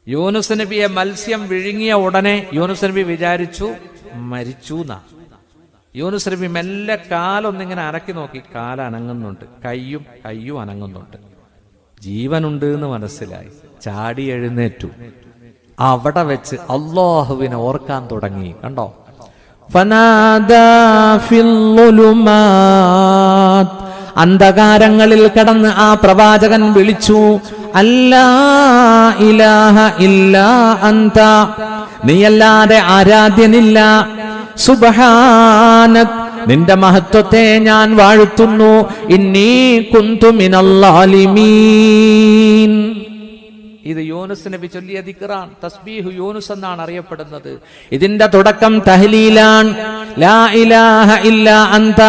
യൂനുസ് നബിയെ മത്സ്യം വിഴുങ്ങിയ ഉടനെ യൂനുസ് നബി വിചാരിച്ചു മരിച്ചു എന്നാ. യൂനുസ് നബി മെല്ലെ കാലൊന്നിങ്ങനെ അനക്കി നോക്കി, കാലനങ്ങുന്നുണ്ട്, കയ്യും അനങ്ങുന്നുണ്ട്, ജീവനുണ്ട് എന്ന് മനസ്സിലായി. ചാടി എഴുന്നേറ്റു. അവിടെ വെച്ച് അല്ലാഹുവിനെ ഓർക്കാൻ തുടങ്ങി. കണ്ടോ, ഫനാദാ ഫിൽ ളുലുമാത്. അന്ധകാരങ്ങളിൽ കിടന്ന് ആ പ്രവാചകൻ വിളിച്ചു, അല്ലാ ഇലാഹ ഇല്ലാ അന്ത, നീയല്ലാതെ ആരാധ്യനില്ല. സുബ്ഹാനക്, നിന്റെ മഹത്വത്തെ ഞാൻ വാഴ്ത്തുന്നു. ഇന്നീ കുന്തു മിനൽ ളാലിമീൻ. ഇത് യൂനുസ് നബി ചൊല്ലിയ ദിക്റാണ്. തസ്ബീഹു യൂനുസ് എന്നാണ് അറിയപ്പെടുന്നത്. ഇതിന്റെ തുടക്കം തഹ്ലീലാണ്, ലാ ഇലാഹ ഇല്ലാ അന്ത.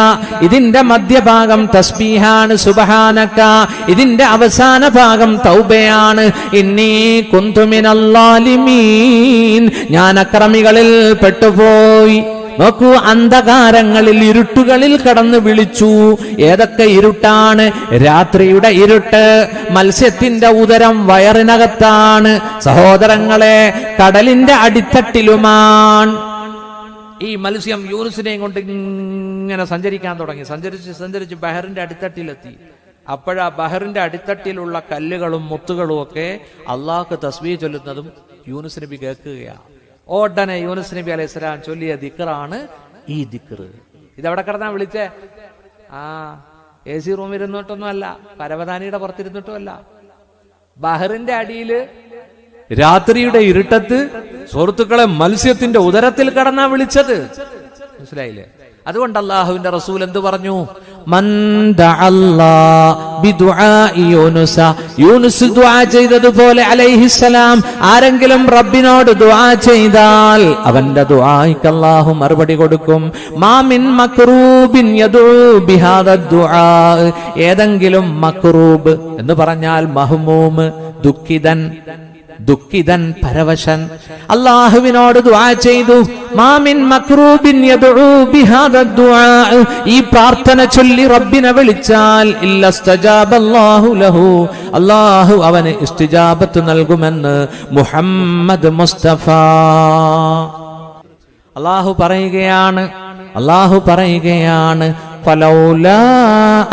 ഇതിന്റെ മധ്യഭാഗം തസ്ബീഹാണ്, സുബ്ഹാനക. ഇതിന്റെ അവസാന ഭാഗം തൗബയാണ്, innī kuntu minal ളാലിമീൻ. ഞാൻ അക്രമികളിൽ പെട്ടുപോയി. നോക്കൂ, അന്ധകാരങ്ങളിൽ, ഇരുട്ടുകളിൽ കടന്ന് വിളിച്ചു. ഏതൊക്കെ ഇരുട്ടാണ്? രാത്രിയുടെ ഇരുട്ട്. മത്സ്യത്തിന്റെ ഉദരം വയറിനകത്താണ്. സഹോദരങ്ങളെ, കടലിന്റെ അടിത്തട്ടിലുമാണ്. ഈ മത്സ്യം യൂനുസിനെയും കൊണ്ട് ഇങ്ങനെ സഞ്ചരിക്കാൻ തുടങ്ങി. സഞ്ചരിച്ച് ബഹറിന്റെ അടിത്തട്ടിലെത്തി. അപ്പോഴാ ബഹറിന്റെ അടിത്തട്ടിലുള്ള കല്ലുകളും മുത്തുകളും ഒക്കെ അള്ളാഹ്ക്ക് തസ്ബീഹ് ചൊല്ലുന്നതും യൂനുസ് നബി കേൾക്കുകയാണ്. ഉടനെ യൂനുസ് നബി അലൈഹി സ്വലാം ചൊല്ലിയ ദിക്റാണ് ഈ ദിക്ർ. ഇതെവിടെ കിടന്നാ വിളിച്ചേ? AC റൂമിൽ ഇരുന്നിട്ടൊന്നും അല്ല, പരവതാനിയുടെ പുറത്തിരുന്നിട്ടുമല്ല, ബഹറിന്റെ അടിയില് രാത്രിയുടെ ഇരുട്ടത്ത് സുഹൃത്തുക്കളെ മത്സ്യത്തിന്റെ ഉദരത്തിൽ കടന്നാ വിളിച്ചത്. മനസ്സിലായില്ലേ? അതുകൊണ്ട് അല്ലാഹുവിന്റെ റസൂൽ എന്ത് പറഞ്ഞു? മൻ ദഅല്ലാ ബിദുആഇ യൂനുസ, യൂനുസ് ദുആ ചെയ്തതുപോലെ അലൈഹിസ്സലാം ആരെങ്കിലും റബ്ബിനോട് ദുആ ചെയ്താൽ അവന്റെ ദുആയ്ക്ക് അല്ലാഹു മറുപടി കൊടുക്കും. മാ മിൻ മക്റൂബിൻ യദൂ ബിഹാദ ദുആ, ഏതെങ്കിലും മക്റൂബ് എന്ന് പറഞ്ഞാൽ മഹ്മൂം, ദുഃഖിതൻ, പരവശൻ, അല്ലാഹുവിനോട് ദുആ ചെയ്തു. മാ മിൻ മക്റൂബിൻ യദൂ ബിഹാദ ദുആ, ഈ പ്രാർത്ഥന ചൊല്ലി റബ്ബിനെ വിളിച്ചാൽ ഇല്ലസ്തജാബല്ലാഹു ലഹു, അല്ലാഹു അവന് ഇസ്തിജാബത്ത് നൽകുമെന്ന് മുഹമ്മദ് മുസ്തഫ. അല്ലാഹു പറയുകയാണ് ഫലൗലാ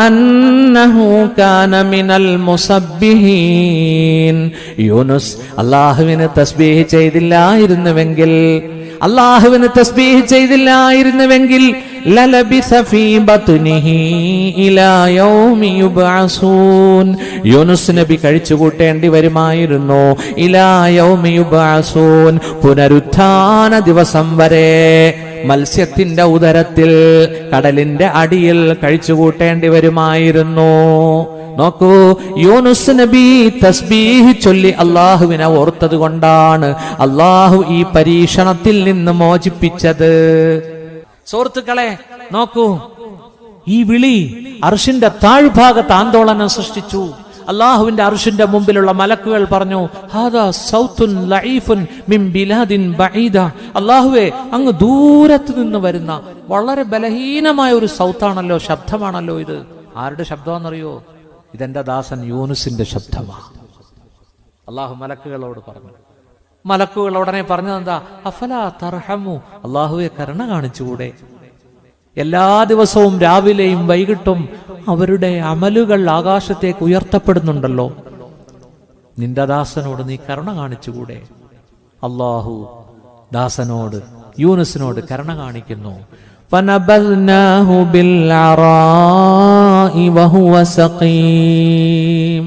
അന്നഹു കാന മിനൽ മുസബ്ബിഹീൻ, യൂനുസ് അല്ലാഹുവിനെ തസ്ബീഹ് ചെയ്തില്ലായിരുന്നുവെങ്കിൽ ലലബിസ ഫീ ബത്നിഹി ഇലാ യൗമി യുബ്അസൂൻ, യൂനുസ് നബി കഴിച്ചുകൂട്ടേണ്ടി വരുമായിരുന്നു ഇലാ യൗമി യുബ്അസൂൻ, പുനരുത്ഥാന ദിവസം വരെ മത്സ്യത്തിന്റെ ഉദരത്തിൽ, കടലിന്റെ അടിയിൽ കഴിച്ചുകൂട്ടേണ്ടി വരുമായിരുന്നു. നോക്കൂ, യൂനുസ് നബി തസ്ബീഹ് ചൊല്ലി അള്ളാഹുവിനെ ഓർത്തത് കൊണ്ടാണ് അള്ളാഹു ഈ പരീക്ഷണത്തിൽ നിന്ന് മോചിപ്പിച്ചത്. സുഹൃത്തുക്കളെ നോക്കൂ, ഈ വിളി അർശിന്റെ താഴ്ഭാഗത്ത് ആന്തോളനം സൃഷ്ടിച്ചു. അള്ളാഹുവിന്റെ അർശിന്റെ മുമ്പിലുള്ള മലക്കുകൾ പറഞ്ഞു, ഹാദാ സൗത്തുൻ ലഈഫുൻ മിൻ ബിലാദിൻ ബഈദ, അള്ളാഹുവേ അങ്ങ് ദൂരത്ത് നിന്ന് വരുന്ന വളരെ ബലഹീനമായ ഒരു സൗത്താണല്ലോ, ശബ്ദമാണല്ലോ ഇത്. ആരുടെ ശബ്ദമാണെന്നറിയോ? ഇതെന്റെ ദാസൻ യൂനുസിന്റെ ശബ്ദമാണ്. അള്ളാഹു മലക്കുകളോട് പറഞ്ഞു. മലക്കുകൾ ഉടനെ പറഞ്ഞതെന്താ? അഫലാ തർഹമു, അള്ളാഹുവെ കരുണ കാണിച്ചുകൂടെ? എല്ലാ ദിവസവും രാവിലെയും വൈകിട്ടും അവരുടെ അമലുകൾ ആകാശത്തേക്ക് ഉയർത്തപ്പെടുന്നുണ്ടല്ലോ, നിന്റെ ദാസനോട് നീ കരുണ കാണിച്ചുകൂടെ? അള്ളാഹു ദാസനോട്, യൂനുസിനോട് കരുണ കാണിക്കുന്നു. ഫനബദ്നാഹു ബിൽഅറാഇ വഹുവ സഖീം,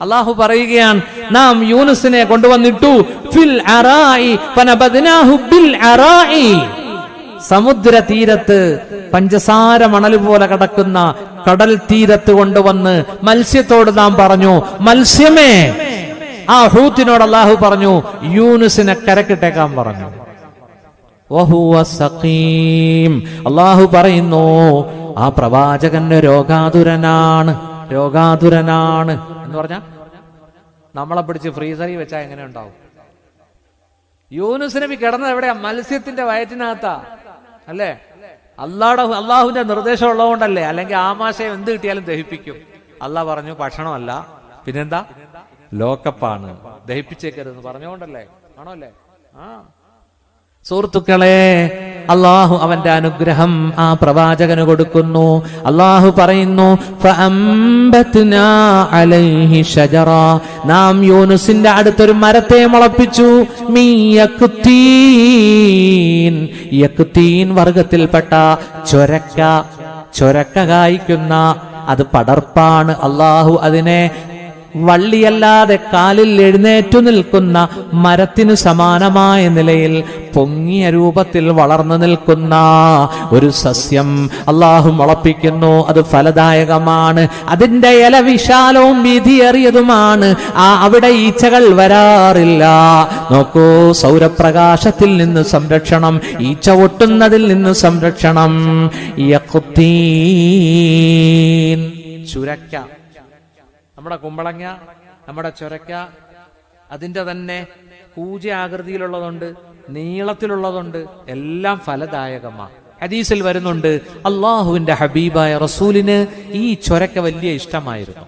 അള്ളാഹു പറയുകയാണ്, നാം യൂനുസിനെ കൊണ്ടുവന്നിട്ടു ഫിൽ അറാഇ ഫനബദ്നാഹു ബിൽ അറാഇ, സമുദ്ര തീരത്ത് പഞ്ചസാര മണൽ പോലെ കിടക്കുന്ന കടൽ തീരത്ത് കൊണ്ടുവന്ന് മത്സ്യത്തോട് നാം പറഞ്ഞു, മത്സ്യമേ, ആ ഹൂത്തിനോട് അള്ളാഹു പറഞ്ഞു യൂനുസിനെ കരക്കിട്ടേക്കാൻ പറഞ്ഞു. വഹുവ സഖീം, അള്ളാഹു പറയുന്നു ആ പ്രവാചകന്റെ രോഗാതുരനാണ് എന്ന് പറഞ്ഞാ നമ്മളെ പിടിച്ച് ഫ്രീസറിൽ വെച്ചാൽ എങ്ങനെ ഉണ്ടാവും? യൂനുസ് നബി കിടന്നത് എവിടെയാ? മത്സ്യത്തിന്റെ വയറ്റിനകത്താ അല്ലേ? അള്ളാഹുവിന്റെ നിർദ്ദേശം ഉള്ളതുകൊണ്ടല്ലേ, അല്ലെങ്കിൽ ആമാശയം എന്ത് കിട്ടിയാലും ദഹിപ്പിക്കും. അള്ളാഹ് പറഞ്ഞു ഭക്ഷണമല്ല, പിന്നെന്താ? ലോക്കപ്പാണ്, ദഹിപ്പിച്ചേക്കരുതെന്ന് പറഞ്ഞുകൊണ്ടല്ലേ, ആണോ അല്ലേ? സുഹൃത്തുക്കളെ, അള്ളാഹു അവന്റെ അനുഗ്രഹം ആ പ്രവാചകന് കൊടുക്കുന്നു. അള്ളാഹു പറയുന്നു, ഫഅംബത്നാ അലൈഹി ഷജറ, നാം യൂനുസിന്റെ അടുത്തൊരു മരത്തെ മുളപ്പിച്ചു. യഖ്തീൻ വർഗത്തിൽപ്പെട്ട ചൊരക്ക കായ്ക്കുന്ന, അത് പടർപ്പാണ്. അള്ളാഹു അതിനെ വള്ളിയല്ലാതെ കാലിൽ എഴുന്നേറ്റു നിൽക്കുന്ന മരത്തിനു സമാനമായ നിലയിൽ പൊങ്ങിയ രൂപത്തിൽ വളർന്നു നിൽക്കുന്ന ഒരു സസ്യം അള്ളാഹു മുളപ്പിക്കുന്നു. അത് ഫലദായകമാണ്, അതിന്റെ ഇല വിശാലവും വീതിയേറിയതുമാണ്. അവിടെ ഈച്ചകൾ വരാറില്ല. നോക്കൂ, സൗരപ്രകാശത്തിൽ നിന്ന് സംരക്ഷണം, ഈച്ച ഒട്ടുന്നതിൽ നിന്ന് സംരക്ഷണം. യഖ്തീൻ, ചുരക്ക, നമ്മുടെ കുമ്പളങ്ങ, നമ്മുടെ ചൊരക്ക, അതിന്റെ തന്നെ കൂജ ആകൃതിയിലുള്ളതുണ്ട്, നീളത്തിലുള്ളതുണ്ട്, എല്ലാം ഫലദായകമാണ്. ഹദീസിൽ വരുന്നുണ്ട്, അള്ളാഹുവിന്റെ ഹബീബായ റസൂലിന് ഈ ചൊരക്ക വലിയ ഇഷ്ടമായിരുന്നു.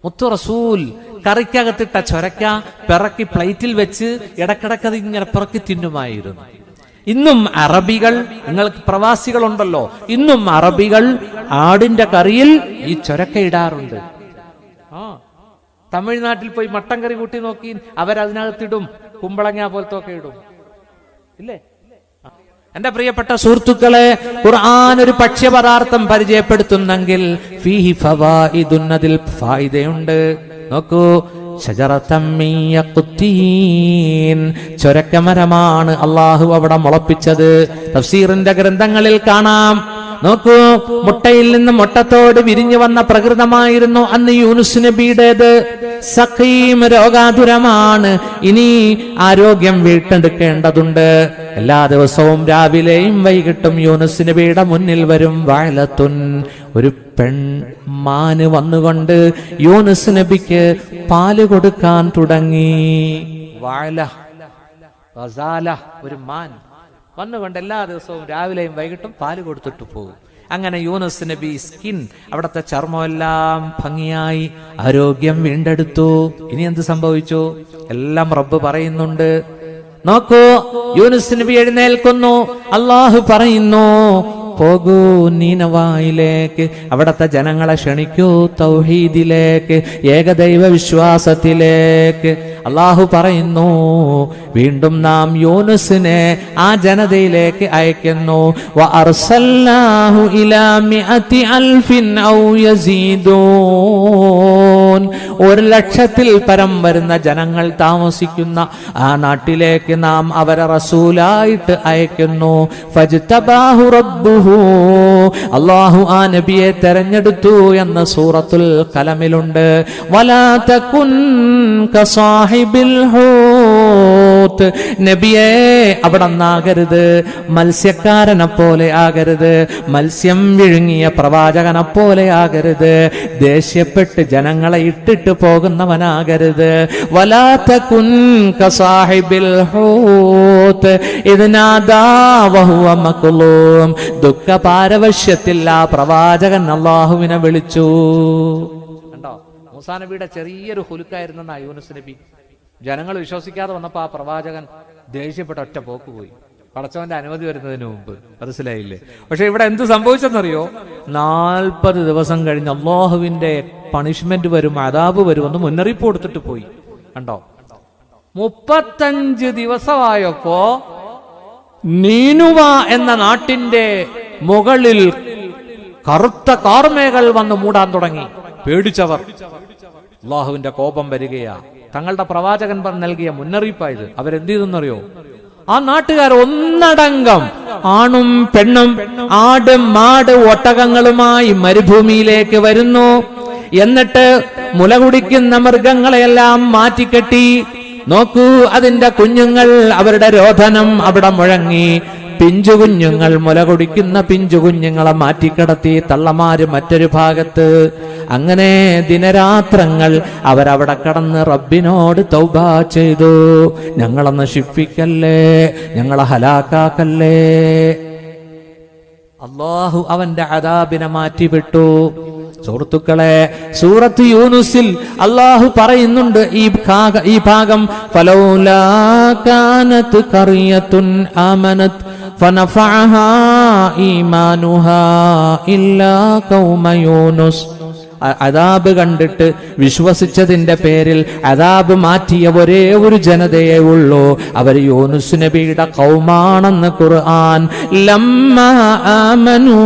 മുത്തു റസൂൽ കറിക്കകത്തിട്ട ചൊരക്ക പിറക്കി പ്ലേറ്റിൽ വെച്ച് ഇടക്കിടക്കത് ഇങ്ങനെ പിറക്കി തിന്നുമായിരുന്നു. ഇന്നും അറബികൾ, നിങ്ങൾക്ക് പ്രവാസികളുണ്ടല്ലോ, ഇന്നും അറബികൾ ആടിന്റെ കറിയിൽ ഈ ചൊരക്ക ഇടാറുണ്ട്. തമിഴ്നാട്ടിൽ പോയി മട്ടൻ കറി കൂട്ടി നോക്കി, അവരതിനകത്തിടും കുമ്പളങ്ങ പോലത്തെ ഒക്കെ ഇടും, ഇല്ലേ? എന്റെ പ്രിയപ്പെട്ട സുഹൃത്തുക്കളെ, ഖുർആൻ ഒരു ഭക്ഷ്യപദാർത്ഥം പരിചയപ്പെടുത്തുന്നെങ്കിൽ ഫീഹി ഫവായിദുൻ, അതിൽ ഫായിദയുണ്ട്. നോക്കൂ, ശജറത്തൻ മിൻ യഖ്തീൻ, ചൊരക്കമരമാണ് അള്ളാഹു അവിടെ മുളപ്പിച്ചത്. തഫ്സീറിന്റെ ഗ്രന്ഥങ്ങളിൽ കാണാം. നോക്കൂ, മുട്ടയിൽ നിന്ന് മുട്ടത്തോട് വിരിഞ്ഞു വന്ന പ്രകൃതമായിരുന്നു അന്ന് യൂനുസ് നബിയുടേത്. സഖീം, രോഗാതുരമാണ്. ഇനി ആരോഗ്യം വീണ്ടെടുക്കേണ്ടതുണ്ട്. എല്ലാ ദിവസവും രാവിലെയും വൈകിട്ടും യൂനുസ് നബിയുടെ മുന്നിൽ വരും വഅലത്തുൻ, ഒരു പെൺമാന് വന്നുകൊണ്ട് യൂനുസ് നബിക്ക് പാല് കൊടുക്കാൻ തുടങ്ങി. വഅല, ഗസാല, ഒരു മാൻ വന്നുകൊണ്ട് എല്ലാ ദിവസവും രാവിലെയും വൈകിട്ടും പാല് കൊടുത്തിട്ട് പോകും. അങ്ങനെ യൂനുസ് നബി സ്കിൻ, അവിടുത്തെ ചർമ്മമെല്ലാം ഭംഗിയായി ആരോഗ്യം വീണ്ടെടുത്തു. ഇനി എന്ത് സംഭവിച്ചു? എല്ലാം റബ്ബ് പറയുന്നുണ്ട്. നോക്കൂ, യൂനുസ് നബി എഴുന്നേൽക്കുന്നു. അള്ളാഹു പറയുന്നു, പോകൂ നീനവായിലേക്ക്, അവിടത്തെ ജനങ്ങളെ ക്ഷണിക്കൂ തൗഹീദിലേക്ക്, ഏകദൈവ വിശ്വാസത്തിലേക്ക്. അള്ളാഹു പറയുന്നു, വീണ്ടും നാം യൂനുസിനെ ആ ജനതയിലേക്ക് അയക്കുന്നു. വഅർസൽനാഹു ഇലാ മിഅതി അൽഫിൻ ഔ യസീദൂൻ, 1,00,000-ൽ പരം വരുന്ന ജനങ്ങൾ താമസിക്കുന്ന ആ നാട്ടിലേക്ക് നാം അവരെ റസൂലായിട്ട് അയക്കുന്നു. ഫജ്തബാഹു റബ്ബുഹു, അല്ലാഹു ആ നബിയെ തെരഞ്ഞെടുത്തു എന്ന് സൂറത്തുൽ കലമിലുണ്ട്. വലാ തകുൻ കസാഹിബിൽ ഹൂത്ത്, നബിയെ അവിടെ നിന്നാകരുത്, മത്സ്യക്കാരനെ പോലെ ആകരുത്, മത്സ്യം വിഴുങ്ങിയ പ്രവാചകനെ പോലെ ആകരുത്, ദേഷ്യപ്പെട്ട് ജനങ്ങളെ ഇട്ടിട്ട് പോകുന്നവനാകരുത്. വലാ തകുൻ കസാഹിബിൽ ഹൂത്ത് ഇദ് നാദാ വഹുവ മക്ലൂം, ദുഃഖ പാരവശ്യത്തിൽ ആ പ്രവാചകൻ അള്ളാഹുവിനെ വിളിച്ചു. കണ്ടോ, മൂസാ നബിയുടെ ചെറിയൊരു ഹുലുക്കായിരുന്ന യൂനുസ് നബി. ജനങ്ങൾ വിശ്വസിക്കാതെ വന്നപ്പോ ആ പ്രവാചകൻ ദേഷ്യപ്പെട്ട ഒറ്റ പോക്ക് പോയി, പടച്ചവന്റെ അനുമതി വരുന്നതിന് മുമ്പ്. മനസ്സിലായില്ലേ? പക്ഷെ ഇവിടെ എന്ത് സംഭവിച്ചെന്നറിയോ? 40 ദിവസം കഴിഞ്ഞ് അള്ളാഹുവിന്റെ പണിഷ്മെന്റ് വരും, അദാബ് വരും എന്ന് മുന്നറിയിപ്പ് കൊടുത്തിട്ട് പോയി. കണ്ടോ, 35 ദിവസമായപ്പോ നീനുവ എന്ന നാട്ടിന്റെ മുകളിൽ കറുത്ത കാർമേഘങ്ങൾ വന്ന് മൂടാൻ തുടങ്ങി. പേടിച്ചവർ, അള്ളാഹുവിന്റെ കോപം വരികയാ. തങ്ങളുടെ പ്രവാചകൻ നൽകിയ മുന്നറിയിപ്പായത്. അവരെന്ത് ചെയ്തെന്നറിയോ? ആ നാട്ടുകാർ ഒന്നടങ്കം ആണും പെണ്ണും ആട് മാട് ഒട്ടകങ്ങളുമായി മരുഭൂമിയിലേക്ക് വരുന്നു. എന്നിട്ട് മുല കുടിക്കുന്ന മൃഗങ്ങളെയെല്ലാം മാറ്റിക്കെട്ടി. നോക്കൂ, അതിന്റെ കുഞ്ഞുങ്ങൾ, അവരുടെ രോധനം അവിടെ മുഴങ്ങി. പിഞ്ചുകുഞ്ഞുങ്ങൾ, മുല കുടിക്കുന്ന പിഞ്ചുകുഞ്ഞുങ്ങളെ മാറ്റിക്കിടത്തി തള്ളമാര് മറ്റൊരു ഭാഗത്ത്. അങ്ങനെ ദിനരാത്രങ്ങൾ അവരവിടെ കടന്ന് റബ്ബിനോട് തൗബ ചെയ്തു. ഞങ്ങളെ നശിപ്പിക്കല്ലേ, ഞങ്ങളെ ഹലാക്കാക്കല്ലേ. അല്ലാഹു അവന്റെ അദാബിനെ മാറ്റിവിട്ടു. സുഹൃത്തുക്കളെ, സൂറത്ത് യൂനുസിൽ അല്ലാഹു പറയുന്നുണ്ട് ഈ ഭാഗം, ഫലൗലാ കാനത് ഖറിയത്തുൻ ആമനത് ഫനഫഅഹാ ഈമാനുഹാ ഇല്ലാ ഖൗമ യൂനുസ്. അദാബ് കണ്ടിട്ട് വിശ്വസിച്ചതിന്റെ പേരിൽ അദാബ് മാറ്റിയ ഒരേ ഒരു ജനതയെ ഉള്ളൂ, അവർ യൂനുസ് നബിയുടെ ഖൗമാണെന്ന് ഖുർആൻ. ലമ്മാ ആമനൂ,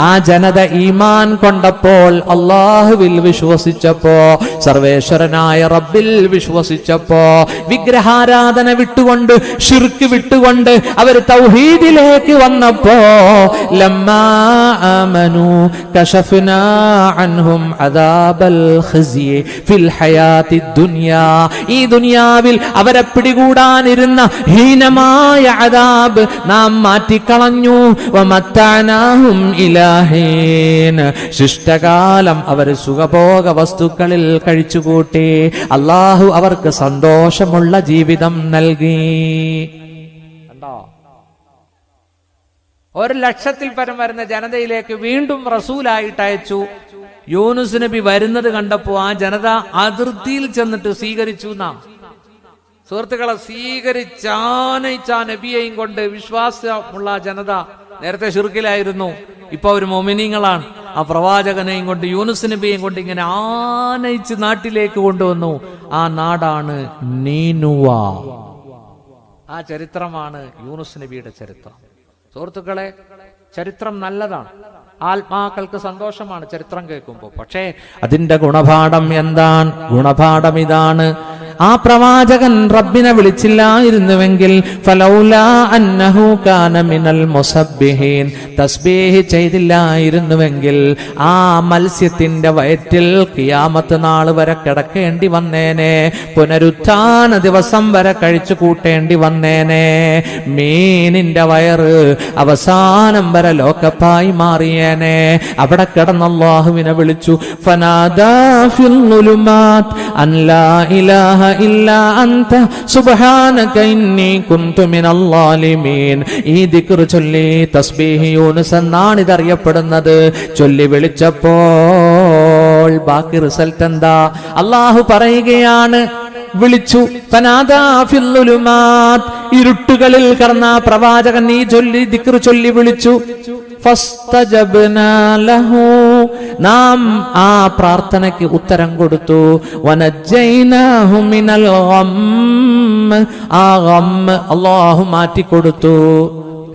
ആ ജനത ഈമാൻ കൊണ്ടപ്പോൾ, അല്ലാഹുവിൽ വിശ്വസിച്ചപ്പോ, സർവേശ്വരനായ റബ്ബിൽ വിശ്വസിച്ചപ്പോ, വിഗ്രഹാരാധന വിട്ടുകൊണ്ട്, ശിർക്ക് വിട്ടുകൊണ്ട് അവർ തൗഹീദിലേക്ക് വന്നപ്പോ, ലമ്മാ ആമനൂ കശഫ്നാ അൻഹും അദാബൽ ഖിസ്യ ഫിൽ ഹയാത്തി ദുനിയാ, ഈ ദുനിയാവിൽ അവരെ പിടികൂടാനിരുന്ന ഹീനമായ അദാബ് നാം മാറ്റിക്കളഞ്ഞു. വമത്തഅനാഹും ഇലാഹീൻ, ശിഷ്ടകാലം അവർ സുഖഭോഗ വസ്തുക്കളിൽ കഴിച്ചുകൂട്ടി. അല്ലാഹു അവർക്ക് സന്തോഷമുള്ള ജീവിതം നൽകി. കണ്ടോ, 1,00,000-ൽ പരം വരുന്ന ജനതയിലേക്ക് വീണ്ടും റസൂലായിട്ട് അയച്ചു. യൂനുസ് നബി വരുന്നത് കണ്ടപ്പോ ആ ജനത അതിർത്തിയിൽ ചെന്നിട്ട് സ്വീകരിച്ചു. സുഹൃത്തുക്കളെ, സ്വീകരിച്ചാനയിച്ച നബിയെയും കൊണ്ട് വിശ്വാസമുള്ള ജനത നേരത്തെ ശിർക്കിലായിരുന്നു, ഇപ്പൊ അവർ മോമിനീങ്ങളാണ്. ആ പ്രവാചകനെയും കൊണ്ട്, യൂനുസ് നബിയെയും കൊണ്ട് ഇങ്ങനെ ആനയിച്ച് നാട്ടിലേക്ക് കൊണ്ടുവന്നു. ആ നാടാണ് നീനുവ. ആ ചരിത്രമാണ് യൂനുസ് നബിയുടെ ചരിത്രം. സുഹൃത്തുക്കളെ, ചരിത്രം നല്ലതാണ്, ആത്മാക്കൾക്ക് സന്തോഷമാണ് ചരിത്രം കേൾക്കുമ്പോൾ. പക്ഷേ അതിന്റെ ഗുണപാഠം എന്താണ്? ഗുണപാഠം ഇതാണ്, ആ പ്രവാചകൻ റബ്ബിനെ വിളിച്ചില്ലായിരുന്നുവെങ്കിൽ ഫലൗലാ അന്നഹു കാന മിനൽ മുസബ്ബിഹീൻ, തസ്ബീഹ് ചെയ്തില്ലായിരുന്നുവെങ്കിൽ ആ മത്സ്യത്തിന്റെ വയറ്റിൽ ഖിയാമത്ത് നാൾ വരെ കിടക്കേണ്ടി വന്നേനെ, പുനരുത്ഥാന ദിവസം വരെ കഴിച്ചു കൂട്ടേണ്ടി വന്നേനെ. മീനിന്റെ വയറ് അവസാനം വരെ ലോകപ്പായി മാറിയേനെ. അവിടെ കിടന്ന അല്ലാഹുവിനെ വിളിച്ചു. ഫനാദാ ഫിൽ ളുലുമാത് അൻ ലാ ഇലാഹ ഇല്ലാ അൻത സുബ്ഹാനക ഇന്നി കുൻതു മിനൽ ളാലിമീൻ. ഈ ദിക്ർ ചൊല്ലി തസ്ബീഹ് യൂനുസ് എന്നാണ് ഇതറിയപ്പെടുന്നത്. ചൊല്ലി വിളിച്ചപ്പോൾ ബാക്കി റിസൾട്ട് എന്താ? അല്ലാഹു പറയുകയാണ്, വിളിച്ചു. ഫനാദാ ഫിൽ ളുലുമാത്, ഇരുട്ടുകളിൽ കടന്ന പ്രവാചകൻ ഈ ചൊല്ലി ദിക്ർ ചൊല്ലി വിളിച്ചു. ഫസ്തജബ്നാ ലഹു, നാം ആ പ്രാർത്ഥനയ്ക്ക് ഉത്തരം കൊടുത്തു. വനജ്ജൈനാഹു മിനൽ ഗം, ആ ഗം അല്ലാഹു മാറ്റിക്കൊടുത്തു.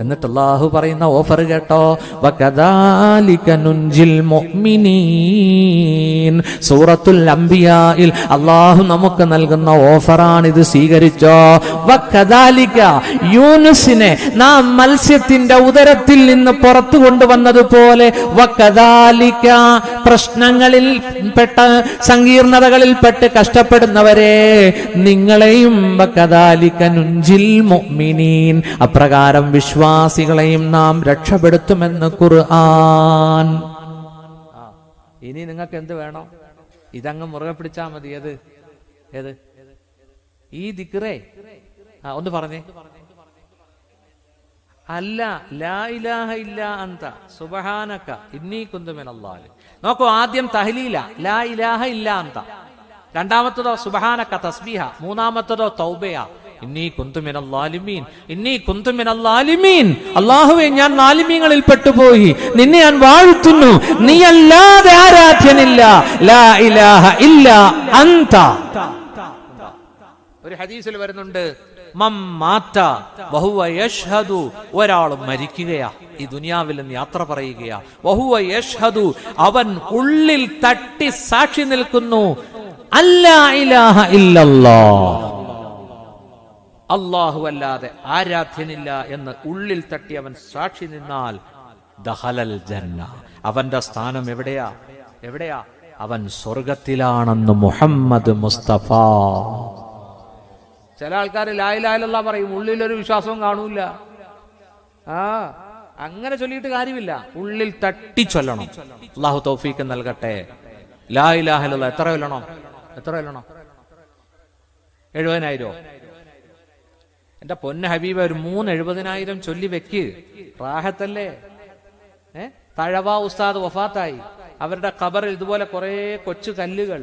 എന്നിട്ട് അല്ലാഹു പറയുന്ന ഓഫർ കേട്ടോ, വകദാലിക നുൻജിൽ മുഅ്മിനീൻ. സൂറത്തുൽ അംബിയായിൽ അല്ലാഹു നമുക്ക് നൽകുന്ന ഓഫറാണ് ഇത്, സ്വീകരിച്ചോ. വകദാലിക, യൂനുസിനെ നാം മത്സ്യത്തിന്റെ ഉദരത്തിൽ നിന്ന് പുറത്തു കൊണ്ടുവന്നതുപോലെ, വകദാലിക, പ്രശ്നങ്ങളിൽ പെട്ട സങ്കീർണതകളിൽ പെട്ട് കഷ്ടപ്പെടുന്നവരെ നിങ്ങളെയും വകദാലിക നുൻജിൽ മുഅ്മിനീൻ, അപ്രകാരം വിശ്വാസികളെയും നാം രക്ഷപ്പെടുത്തുമെന്ന് ഖുർആൻ. ഇനി നിങ്ങൾക്ക് എന്ത് വേണം? ഇതങ്ങ് മുറുകെ പിടിച്ചാൽ മതി. ഏത് ഈ ദിക്റേ ഒന്ന് പറഞ്ഞേ. അല്ല, ലാ ഇലാഹ ഇല്ലാ അൻത സുബ്ഹാനക ഇന്നി കുന്തു മിനൽ ളാലിമീൻ. നോക്കൂ, ആദ്യം തഹ്ലീല, ലാ ഇലാഹ ഇല്ലാ അൻത. രണ്ടാമത്തതോ സുബ്ഹാനക തസ്ബീഹ. മൂന്നാമത്തതോ തൗബയ, ഇന്നി കുന്തു മിനൽ ളാലിമീൻ, ഇന്നി കുന്തു മിനൽ ളാലിമീൻ. അല്ലാഹുവേ, ഞാൻ ളാലിമീങ്ങളിൽ പെട്ടുപോയി, നിന്നെ ഞാൻ വാഴ്ത്തുന്നു, നീ അല്ലാതെ ആരാധ്യനില്ല, ലാ ഇലാഹ ഇല്ലാ അൻത. ഒരു ഹദീസിൽ വരുന്നുണ്ട്, മമ്മാത വഹുവ യശ്ഹദു, ഒരാൾ മരിക്കുകയാ, ഈ ദുനിയാവിൽ നിന്ന് യാത്ര പറയുകയാ, വഹുവ യശ്ഹദു, അവൻ ഉള്ളിൽ തട്ടി സാക്ഷി നിൽക്കുന്നു, അല്ലാ ഇലാഹ ഇല്ലല്ലാഹ്, അല്ലാഹു അല്ലാതെ ആരാധ്യനില്ല എന്ന് ഉള്ളിൽ തട്ടി അവൻ സാക്ഷി നിന്നാൽ ദഖലൽ ജന്ന, അവന്റെ സ്ഥാനം എവിടെയാ? അവൻ സ്വർഗത്തിലാണെന്ന് മുഹമ്മദ് മുസ്തഫ. ചില ആൾക്കാർ ലാ ഇലാഹ ഇല്ലല്ലാഹ് പറയും, ഉള്ളിലൊരു വിശ്വാസവും കാണൂല. അങ്ങനെ ചൊല്ലിയിട്ട് കാര്യമില്ല, ഉള്ളിൽ തട്ടി ചൊല്ലണം. അല്ലാഹു തൗഫീഖ് നൽകട്ടെ. ലാ ഇലാഹ ഇല്ലല്ലാഹ് എത്ര ചൊല്ലണം? 70,000? എന്റെ പൊന്ന ഹബീബ, ഒരു 370,000 ചൊല്ലി വെക്ക്, റാഹത്തല്ലേ. തഴവ ഉസ്താദ് വഫാത്തായി, അവരുടെ ഖബറിൽ ഇതുപോലെ കുറെ കൊച്ചു കല്ലുകൾ,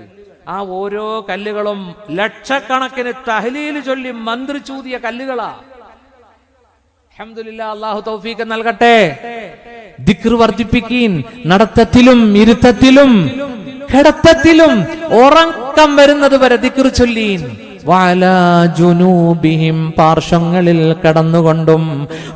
ആ ഓരോ കല്ലുകളും ലക്ഷക്കണക്കിന് തഹ്ലീൽ ചൊല്ലി മന്ത്രിച്ചൂതിയ കല്ലുകളാ. അൽഹംദുലില്ലാഹ്, അല്ലാഹു തൗഫീഖ് നൽകട്ടെ. ദിക്ർ വർദ്ധിപ്പിക്കീൻ, നടത്തത്തിലും ഇരുത്തത്തിലും കിടത്തത്തിലും ഉറക്കം വരുന്നത് വരെ ദിക്ർ ചൊല്ലീൻ. വഅലാ ജുനൂബിഹിം, പാർശ്വങ്ങളിൽ കടന്നുകൊണ്ടും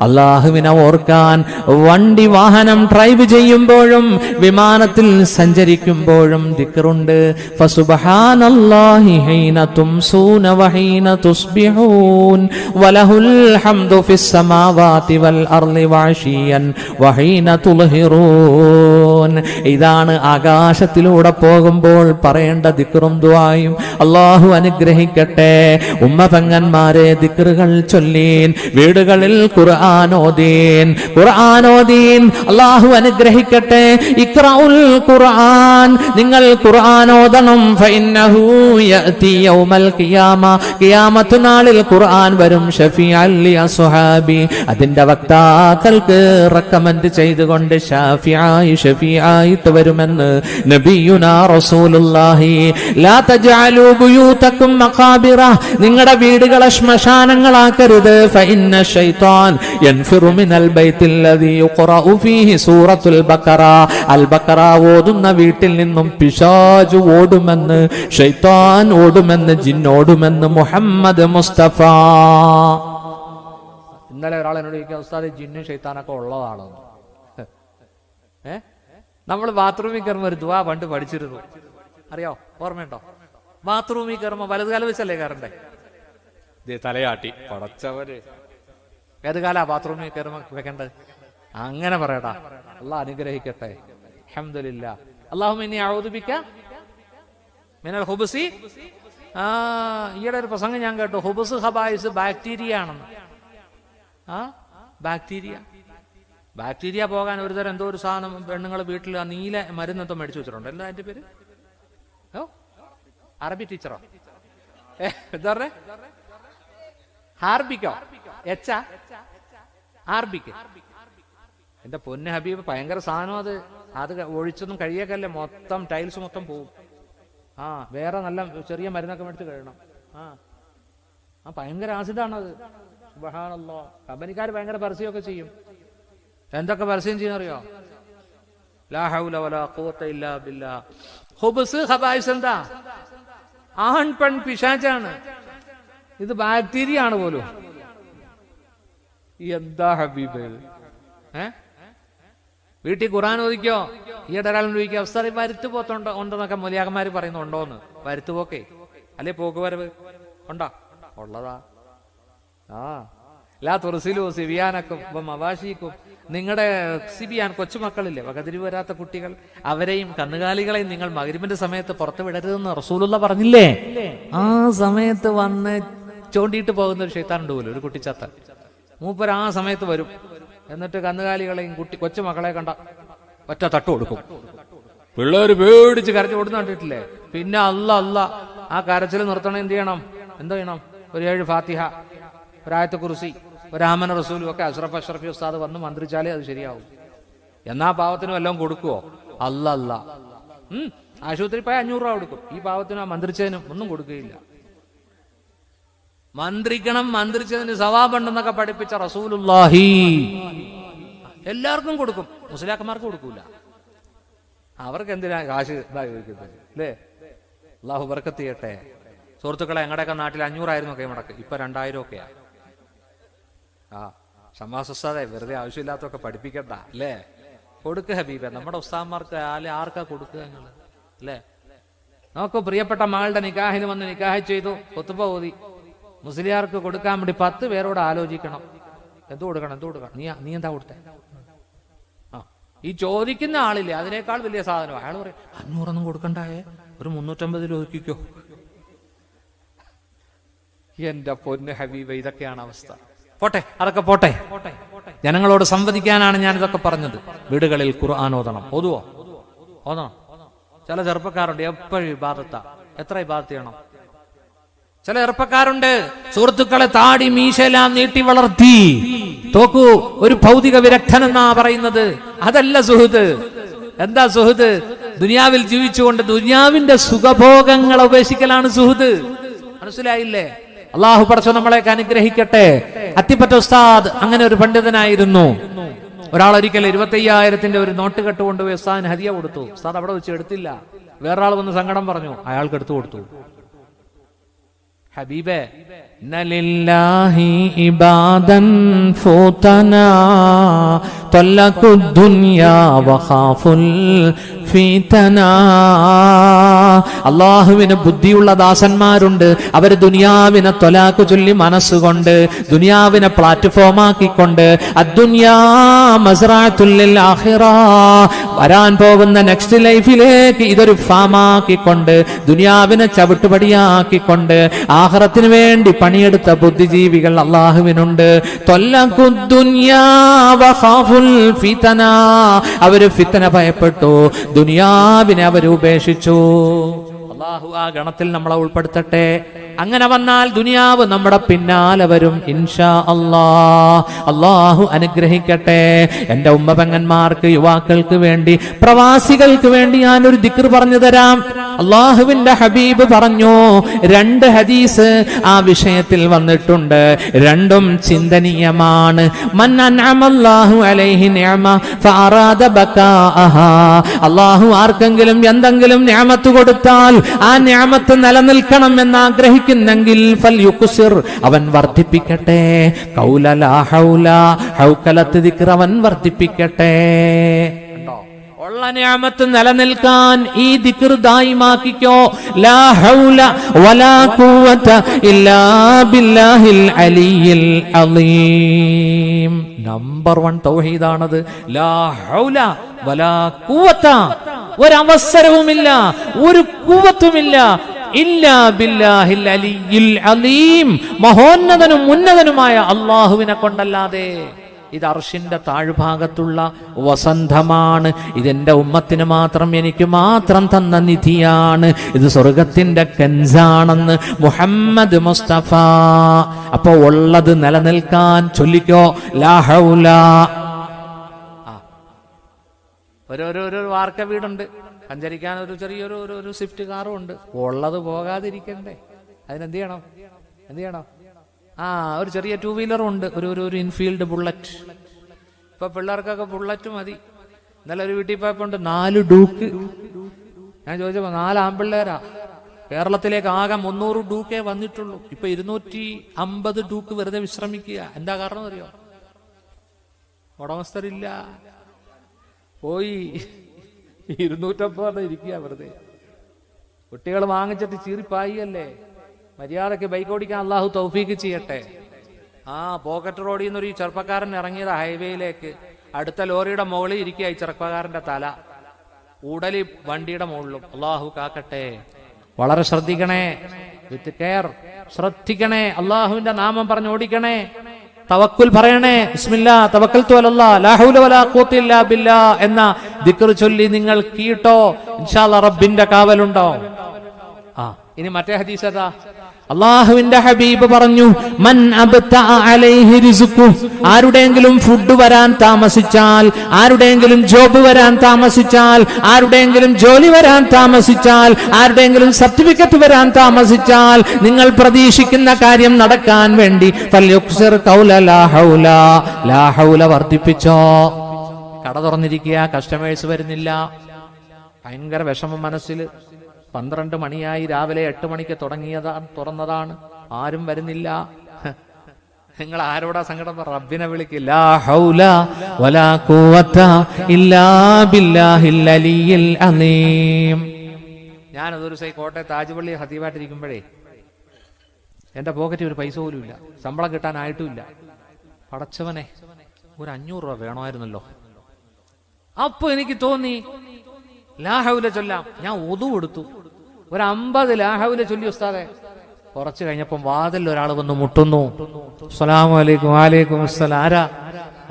അല്ലാഹുവിനെ ഓർക്കാൻ വണ്ടി വാഹനം ഡ്രൈവ് ചെയ്യുമ്പോഴും വിമാനത്തിൽ സഞ്ചരിക്കുമ്പോഴും ദിക്റുണ്ട്. ഫസുബ്ഹാനല്ലാഹി ഹീന തുംസൂന വഹീന തുസ്ബിഹൂൻ വലഹുൽ ഹംദു ഫിസ് സമാവാതി വൽ അർളി വഅശിയൻ വഹീന തുൽഹിറൂൻ. ഇതാണ് ആകാശത്തിലൂടെ പോകുമ്പോൾ പറയേണ്ട ദിക്റും ദുആയും. അല്ലാഹു അനുഗ്രഹിക്കട്ടെ. ഉമ്മ പെങ്ങന്മാരെ, ദിക്റുകൾ ചൊല്ലീൻ, വീടുകളിൽ ഖുർആനോദീൻ. അല്ലാഹു അനുഗ്രഹിക്കട്ടെ. ഇഖ്റഉൽ ഖുർആൻ, നിങ്ങൾ ഖുർആനോദണം. ഫഇന്നഹു യഅതി യൗമൽ ഖിയാമ, ഖിയാമത്ത് നാളിൽ ഖുർആൻ വരും. ഷഫീഅൻ ലി അസ്ഹാബി, അതിന്റെ വക്താക്കൾക്ക് റെക്കമെൻഡ് ചെയ്തുകൊണ്ട് ഷഫീആയിട്ട് വരുമെന്ന് നബിയുനാ റസൂലുള്ളാഹി. ലാ തജഅലു ബുയൂതകും മഖാബിറ, നിങ്ങളുടെ വീടുകളെ ശ്മശാനങ്ങളാക്കരുത്. ഫഇന്ന ശൈത്താൻ യൻഫിറു മിനൽ ബൈത്തില്ലദീ യുഖറഉ ഫീഹി സൂറത്തുൽ ബഖറ, അൽ ബഖറ ഓതുന്ന വീട്ടിൽ നിന്നും പിശാച് ഓടുമെന്ന്, ശൈത്താൻ ഓടുമെന്ന്, ജിന്നോടുമെന്ന് മുഹമ്മദ് മുസ്തഫ. ഇന്നലെ ഒരാൾ എന്നോട് ചോദിക്കുക, ഉസ്താദ് ജിന്നും ശൈത്താനൊക്കെ ഉള്ളതാണോ? നമ്മൾ ബാത്റൂമിൽ കയറുമ്പോൾ ഒരു ദുആ പണ്ട് പഠിച്ചിരുന്നു, അറിയോ? ഓർമ്മയുണ്ടോ? ബാത്റൂമിൽ കയറുമ്പോ വലതുകാലം വെച്ചല്ലേ കയറണ്ടേ? തലയാട്ടി പടച്ചവര് ഏത് കാലാ ബാത്റൂമിൽ കയറുമ്പോ വെക്കേണ്ടത്? അങ്ങനെ പറയടാ. അള്ളാഹ് അനുഗ്രഹിക്കട്ടെ. അൽഹംദുലില്ലാഹ്. അല്ലാഹുമ്മ ഇന്നി അഊദു ബിക മിനൽ ഖുബ്സി. ഈയിടെ ഒരു പ്രസംഗം ഞാൻ കേട്ടു, ഹുബ്സ് ഖബായിസ് ബാക്ടീരിയ ആണെന്ന്. ബാക്ടീരിയ പോകാൻ ഒരു തരം എന്തോ ഒരു സാധനം പെണ്ണുങ്ങൾ വീട്ടിൽ ആ നീല മരുന്നെന്തോ മേടിച്ചു വെച്ചിട്ടുണ്ട്. എന്താ അതിന്റെ പേര്? അറബി ടീച്ചറോ? എന്താ പറഞ്ഞേ? ഹാർബിക്കോ? ഹാർബിക്ക്. എന്റെ പൊന്ന് ഹബീബ്, ഭയങ്കര സാധനം അത്. അത് ഒഴിച്ചൊന്നും കഴിയേക്കല്ലേ, മൊത്തം ടൈൽസ് മൊത്തം പോവും. വേറെ നല്ല ചെറിയ മരുന്നൊക്കെ മേടിച്ച് കഴിയണം. ഭയങ്കര ആസിഡാണത്. സുബ്ഹാനല്ലാഹ്. കമ്പനിക്കാർ ഭയങ്കര പരസ്യമൊക്കെ ചെയ്യും. എന്തൊക്കെ പരസ്യം ചെയ്യുന്നറിയോ? ലാ ഹൗല വലാ ഖുവത ഇല്ലാ ബില്ലാഹ്. ഖുബ്സ് ഖബായിസ് എന്താ? ആൺ പെൺ പിശാചാണ്. ഇത് ബാക്ടീരിയ ആണ് പോലും. എന്താ ഹബീബ്? വീട്ടിൽ ഖുർആൻ ഓദിക്കോ? ഈയിടെ ഒരാൾ ചോദിക്കുക, അവസ്ഥ വരുത്തു പോത്തുണ്ടോ ഉണ്ടെന്നൊക്കെ മൊലിയാക്കന്മാര് പറയുന്നുണ്ടോന്ന്. വരുത്തുപോക്കേ അല്ലെ പോക്കുവരവ് ഉണ്ടോ? ഉള്ളതാ. ലാ തുറസിലു സിബിയാനക്കും മവാശിക്കും. നിങ്ങളുടെ സിബിയാൻ കൊച്ചുമക്കളില്ലേ, വകതിരിവ് വരാത്ത കുട്ടികൾ, അവരെയും കന്നുകാലികളെയും നിങ്ങൾ മഗ്‌രിബിന്റെ സമയത്ത് പുറത്ത് വിടരുതെന്ന് റസൂലുള്ള പറഞ്ഞില്ലേ? ആ സമയത്ത് വന്ന് ചോണ്ടിയിട്ട് പോകുന്ന ഒരു ശൈത്താനുണ്ട് പോലും, ഒരു കുട്ടിച്ചത്ത. മൂപ്പർ ആ സമയത്ത് വരും. എന്നിട്ട് കന്നുകാലികളെയും കൊച്ചുമക്കളെ കണ്ട ഒറ്റ തട്ട് കൊടുക്കും. പിള്ളേര് പേടിച്ച് കരച്ചു കൊടുന്ന് കണ്ടിട്ടില്ലേ? പിന്നെ അല്ല ആ കരച്ചിൽ നിർത്തണം. എന്ത് ചെയ്യണം? ഒരു 7 ഫാത്തിഹ, ഒരായത്ത് കുർസി, ഒരു ആമന റസൂലും ഒക്കെ അഷ്റഫി ഉസ്താദ് വന്ന് മന്ത്രിച്ചാലേ അത് ശരിയാവും. എന്നാ പാവത്തിനും എല്ലാം കൊടുക്കുവോ? അല്ല. ആശുപത്രി പോയി 500 രൂപ കൊടുക്കും. ഈ പാവത്തിനും ആ മന്ത്രിച്ചതിനും ഒന്നും കൊടുക്കുകയില്ല. മന്ത്രിച്ചതിന് സവാബുണ്ടെന്നൊക്കെ പഠിപ്പിച്ച റസൂലുള്ളാഹി എല്ലാവർക്കും കൊടുക്കും, മുസ്ലിയാക്കന്മാർക്ക് കൊടുക്കൂല. അവർക്ക് എന്തിനാ കാശ് ചോദിക്കുന്നത് അല്ലേ? അള്ളാഹു ബർക്കത്ത് ചെയ്യട്ടെ. സുഹൃത്തുക്കളെ, ഞങ്ങളുടെയൊക്കെ നാട്ടിൽ 500 ആയിരുന്നു കൈമടക്ക്, ഇപ്പൊ 2000 ഒക്കെയാ. ഷമാസ് ഉസ്താദെ, വെറുതെ ആവശ്യമില്ലാത്തൊക്കെ പഠിപ്പിക്കണ്ട അല്ലേ? കൊടുക്കുക ഹബീബെ, നമ്മുടെ ഉസ്താദന്മാർക്ക് ആർക്കാ കൊടുക്കുക നിങ്ങൾ അല്ലേ? നോക്കൂ, പ്രിയപ്പെട്ട മകളുടെ നിക്കാഹിന് വന്ന് നിക്കാഹ് ചെയ്തു, ഖുത്ബ ഓതി. മുസ്ലിയാർക്ക് കൊടുക്കാൻ വേണ്ടി 10 പേരോട് ആലോചിക്കണം. എന്ത് കൊടുക്കണം? നീ എന്താ കൊടുത്തേ? ഈ ചോദിക്കുന്ന ആളില്ലേ, അതിനേക്കാൾ വലിയ സാധനം. അയാൾ പറയും 500 കൊടുക്കണ്ടായേ, ഒരു 350 ഒതുക്കിക്കോ. എന്റെ പൊന്ന് ഹബീബ, ഇതൊക്കെയാണ് അവസ്ഥ. പോട്ടെ, അതൊക്കെ പോട്ടെ. ജനങ്ങളോട് സംവദിക്കാനാണ് ഞാൻ ഇതൊക്കെ പറഞ്ഞത്. വീടുകളിൽ ഖുർആൻ ഓതുവോ? ഓതണം. ചില ചെറുപ്പക്കാരുണ്ട് എപ്പോഴും ഇബാദത്താ. എത്ര ഇബാദത്ത് ചെയ്യണം? ചില ചെറുപ്പക്കാരുണ്ട്, സുഹൃത്തുക്കളെ, താടി മീശെല്ലാം നീട്ടി വളർത്തി. തോക്കൂ, ഒരു ഭൗതിക വിരക്തൻ എന്നാ പറയുന്നത്. അതല്ല സുഹൃത്ത്. എന്താ സുഹൃത്ത്? ദുനിയാവിൽ ജീവിച്ചുകൊണ്ട് ദുനിയാവിന്റെ സുഖഭോഗങ്ങൾ ഉപേക്ഷിക്കലാണ് സുഹൃത്ത്. മനസ്സിലായില്ലേ? അള്ളാഹു പടച്ചോ നമ്മളെയൊക്കെ അനുഗ്രഹിക്കട്ടെ. അത്തിപ്പറ്റ ഉസ്താദ് അങ്ങനെ ഒരു പണ്ഡിതനായിരുന്നു. ഒരാൾ ഒരിക്കൽ 25,000 ഒരു നോട്ട് കെട്ടുകൊണ്ടുപോയി ഉസ്താദിന് ഹദിയ കൊടുത്തു. ഉസ്താദ് അവിടെ വെച്ച് എടുത്തില്ല. വേറൊരാൾ വന്ന് സങ്കടം പറഞ്ഞു, അയാൾക്ക് എടുത്തു കൊടുത്തു. ഹബീബേ, ഇന്നലില്ലാഹി ഇബാദൻ ഫൂതനാ തല്ലഖു ദുനിയാ വഖാഫുൽ ഫീതനാ. അല്ലാഹുവിന് ബുദ്ധിയുള്ള ദാസന്മാരുണ്ട്. അവര് ദുനിയാവിനെ ത്വലാഖ് ചൊല്ലി മനസ്സുകൊണ്ട്, ദുനിയാവിനെ പ്ലാറ്റ്ഫോം ആക്കിക്കൊണ്ട്, അദ്ദുനിയാ മസ്റഅത്തുൽ ലിൽ ആഖിറ, വരാൻ പോകുന്ന നെക്സ്റ്റ് ലൈഫിലേക്ക് ഇതൊരു ഫാമാക്കിക്കൊണ്ട്, ദുനിയാവിനെ ചവിട്ടുപടിയാക്കിക്കൊണ്ട് ആഖിറത്തിന് വേണ്ടി പണിയെടുത്ത ബുദ്ധിജീവികൾ അള്ളാഹുവിനുണ്ട്. അവര് ഫിത്തന ഭയപ്പെട്ടു, ദുനിയാവിനെ അവർ ഉപേക്ഷിച്ചു. അള്ളാഹു ആ ഗണത്തിൽ നമ്മളെ ഉൾപ്പെടുത്തട്ടെ. അങ്ങനെ വന്നാൽ ദുനിയാവ് നമ്മുടെ പിന്നാലെ വരും ഇൻഷാ അല്ലാഹ്. അള്ളാഹു അനുഗ്രഹിക്കട്ടെ. എന്റെ ഉമ്മ പെങ്ങന്മാർക്ക്, യുവാക്കൾക്ക് വേണ്ടി, പ്രവാസികൾക്ക് വേണ്ടി ഞാനൊരു ദിക്ർ പറഞ്ഞു തരാം. അള്ളാഹുവിന്റെ ഹബീബ് പറഞ്ഞു, 2 ഹദീസ് ആ വിഷയത്തിൽ വന്നിട്ടുണ്ട്. രണ്ടും ചിന്തനീയമാണ്. മൻ അൻഅമല്ലാഹു അലൈഹി നിഅമ ഫഅറാദ ബകാഅഹാ. അള്ളാഹു ആർക്കെങ്കിലും എന്തെങ്കിലും നിഅമത്ത് കൊടുത്താൽ ആ നിഅമത്ത് നിലനിൽക്കണം എന്ന് ആഗ്രഹിക്കുന്നെങ്കിൽ ഫൽയുക്സിർ, അവൻ വർദ്ധിപ്പിക്കട്ടെ. ഖൗല ലാ ഹൗല ഹൗകലത്ത് ദിക്ർ, അവൻ വർദ്ധിപ്പിക്കട്ടെ. ഉള്ള നിഅമത്ത് നിലനിൽക്കാൻ ഈ ദിക്ർ ദായിമാക്കിക്കോ. ലാ ഹൗല വലാ ഖുവത ഇല്ലാ ബില്ലാഹിൽ അലിയിൽ അളീം. നമ്പർ 1 തൗഹീദാണത്. ലാ ഹൗല വലാ ഖുവത, ഒരവസരവുമില്ല, ഒരു ഖുവത്തുമില്ല, ഇല്ലാ ബില്ലാഹിൽ അലിയിൽ അളീം, മഹോന്നതനും ഉന്നതനുമായ അല്ലാഹുവിനെ കൊണ്ടല്ലാതെ. ഇത് അർശിന്റെ താഴ്ഭാഗത്തുള്ള വസന്തമാണ്. ഇതെന്റെ ഉമ്മത്തിന് മാത്രം, എനിക്ക് മാത്രം തന്ന നിധിയാണ്. ഇത് സ്വർഗത്തിന്റെ കൻസാണെന്ന് മുഹമ്മദ് മുസ്തഫ. അപ്പൊ ഉള്ളത് നിലനിൽക്കാൻ ചൊല്ലിക്കോ ലാ ഹൗല. ഒരു വാർക്ക വീടുണ്ട്, സഞ്ചരിക്കാൻ ഒരു ചെറിയൊരു സ്വിഫ്റ്റ് കാറും ഉണ്ട്. ഉള്ളത് പോകാതിരിക്കണ്ടേ? അതിനെന്ത് ചെയ്യണം? ഒരു ചെറിയ 2 വീലറും ഉണ്ട്, ഒരു ഇൻഫീൽഡ് ബുള്ളറ്റ്. ഇപ്പൊ പിള്ളേർക്കൊക്കെ ബുള്ളറ്റ് മതി. ഇന്നലെ ഒരു വീട്ടിൽ പോയപ്പോണ്ട് 4 ഡൂക്ക്. ഞാൻ ചോദിച്ചപ്പോ 4 ആൺപിള്ളേരാ. കേരളത്തിലേക്ക് ആകെ 300 ഡൂക്കേ വന്നിട്ടുള്ളൂ. ഇപ്പൊ 250 ഡൂക്ക് വെറുതെ വിശ്രമിക്കുക. എന്താ കാരണം അറിയോ? ഉടമസ്ഥരില്ല, പോയി. 250 ഇരിക്കുക വെറുതെ. കുട്ടികൾ വാങ്ങിച്ചിട്ട് ചീറിപ്പായില്ലേ. മര്യാദക്ക് ബൈക്ക് ഓടിക്കാൻ അള്ളാഹു തൗഫീക്ക് ചെയ്യട്ടെ. പോക്കറ്റ് റോഡിൽ നിന്നൊരു ചെറുപ്പക്കാരൻ ഇറങ്ങിയത് ഹൈവേയിലേക്ക്. അടുത്ത ലോറിയുടെ മുകളിൽ ഇരിക്കുക ഈ ചെറുപ്പക്കാരന്റെ തല, ഉടലി വണ്ടിയുടെ മുകളിലും. അള്ളാഹു കാക്കട്ടെ. വളരെ ശ്രദ്ധിക്കണേ, വിത്ത് കെയർ ശ്രദ്ധിക്കണേ. അള്ളാഹുവിന്റെ നാമം പറഞ്ഞ് ഓടിക്കണേ. തവക്കുൽ പറയണേ. ബിസ്മില്ലാ തവക്കൽതു അലല്ലാഹ് ലാ ഹൗല വലാ ഖുവത ഇല്ലാ ബില്ലാഹ് എന്ന ദിക്ർ ചൊല്ലി നിങ്ങൾ കീട്ടോ. ഇൻഷാ അല്ലാഹ് റബ്ബിന്റെ കാവലുണ്ടോ. ഇനി മറ്റേ ഹദീസ് ഏതാ? അള്ളാഹുവിന്റെ ഹബീബ് പറഞ്ഞു, മൻ അബ്തഅ അലൈഹി റിസ്ഖു, ആരുടെയെങ്കിലും ഫുഡ് വരാൻ താമസിച്ചാൽ, ആരുടെയെങ്കിലും ജോബ് വരാൻ താമസിച്ചാൽ, ആരുടെയെങ്കിലും ജോലി വരാൻ താമസിച്ചാൽ, ആരുടെയെങ്കിലും സർട്ടിഫിക്കറ്റ് വരാൻ താമസിച്ചാൽ, നിങ്ങൾ പ്രതീക്ഷിക്കുന്ന കാര്യം നടക്കാൻ വേണ്ടി ഫൽയുക്സിർ ഖൗല ലാ ഹൗല, ലാ ഹൗല വർദ്ധിപ്പിച്ചോ. കട തുറന്നിരിക്കുക, കസ്റ്റമേഴ്സ് വരുന്നില്ല, ഭയങ്കര വിഷമം മനസ്സിൽ. 12 മണിയായി, രാവിലെ 8 മണിക്ക് തുറന്നതാണ്, ആരും വരുന്നില്ല. നിങ്ങൾ ആരോടാ സങ്കടം? റബ്ബിനെ വിളിക്ക്. ലാ ഹൗല വലാ ഖുവത ഇല്ലാ ബില്ലാഹിൽ അലിയിൽ അലീം. ഞാനതൊരു കോട്ടയത്ത് താജ്പള്ളി ഹതീബായിട്ടിരിക്കുമ്പോഴേ എന്റെ പോക്കറ്റിൽ ഒരു പൈസ പോലും ഇല്ല, ശമ്പളം കിട്ടാനായിട്ടുമില്ല. പടച്ചവനെ, ഒരു 500 രൂപ വേണമായിരുന്നല്ലോ. അപ്പൊ എനിക്ക് തോന്നി ലാ ഹൗല ചൊല്ലാം. ഞാൻ ഒതു കൊടുത്തു, ഒരു 50 ലാ ഹൗല ചൊല്ലി ഉസ്താദെ. കുറച്ച് കഴിഞ്ഞപ്പം വാതിൽ ഒരാൾ വന്ന് മുട്ടുന്നു. അസ്സലാമു അലൈക്കും. വഅലൈക്കും അസ്സലാം. ആരാ?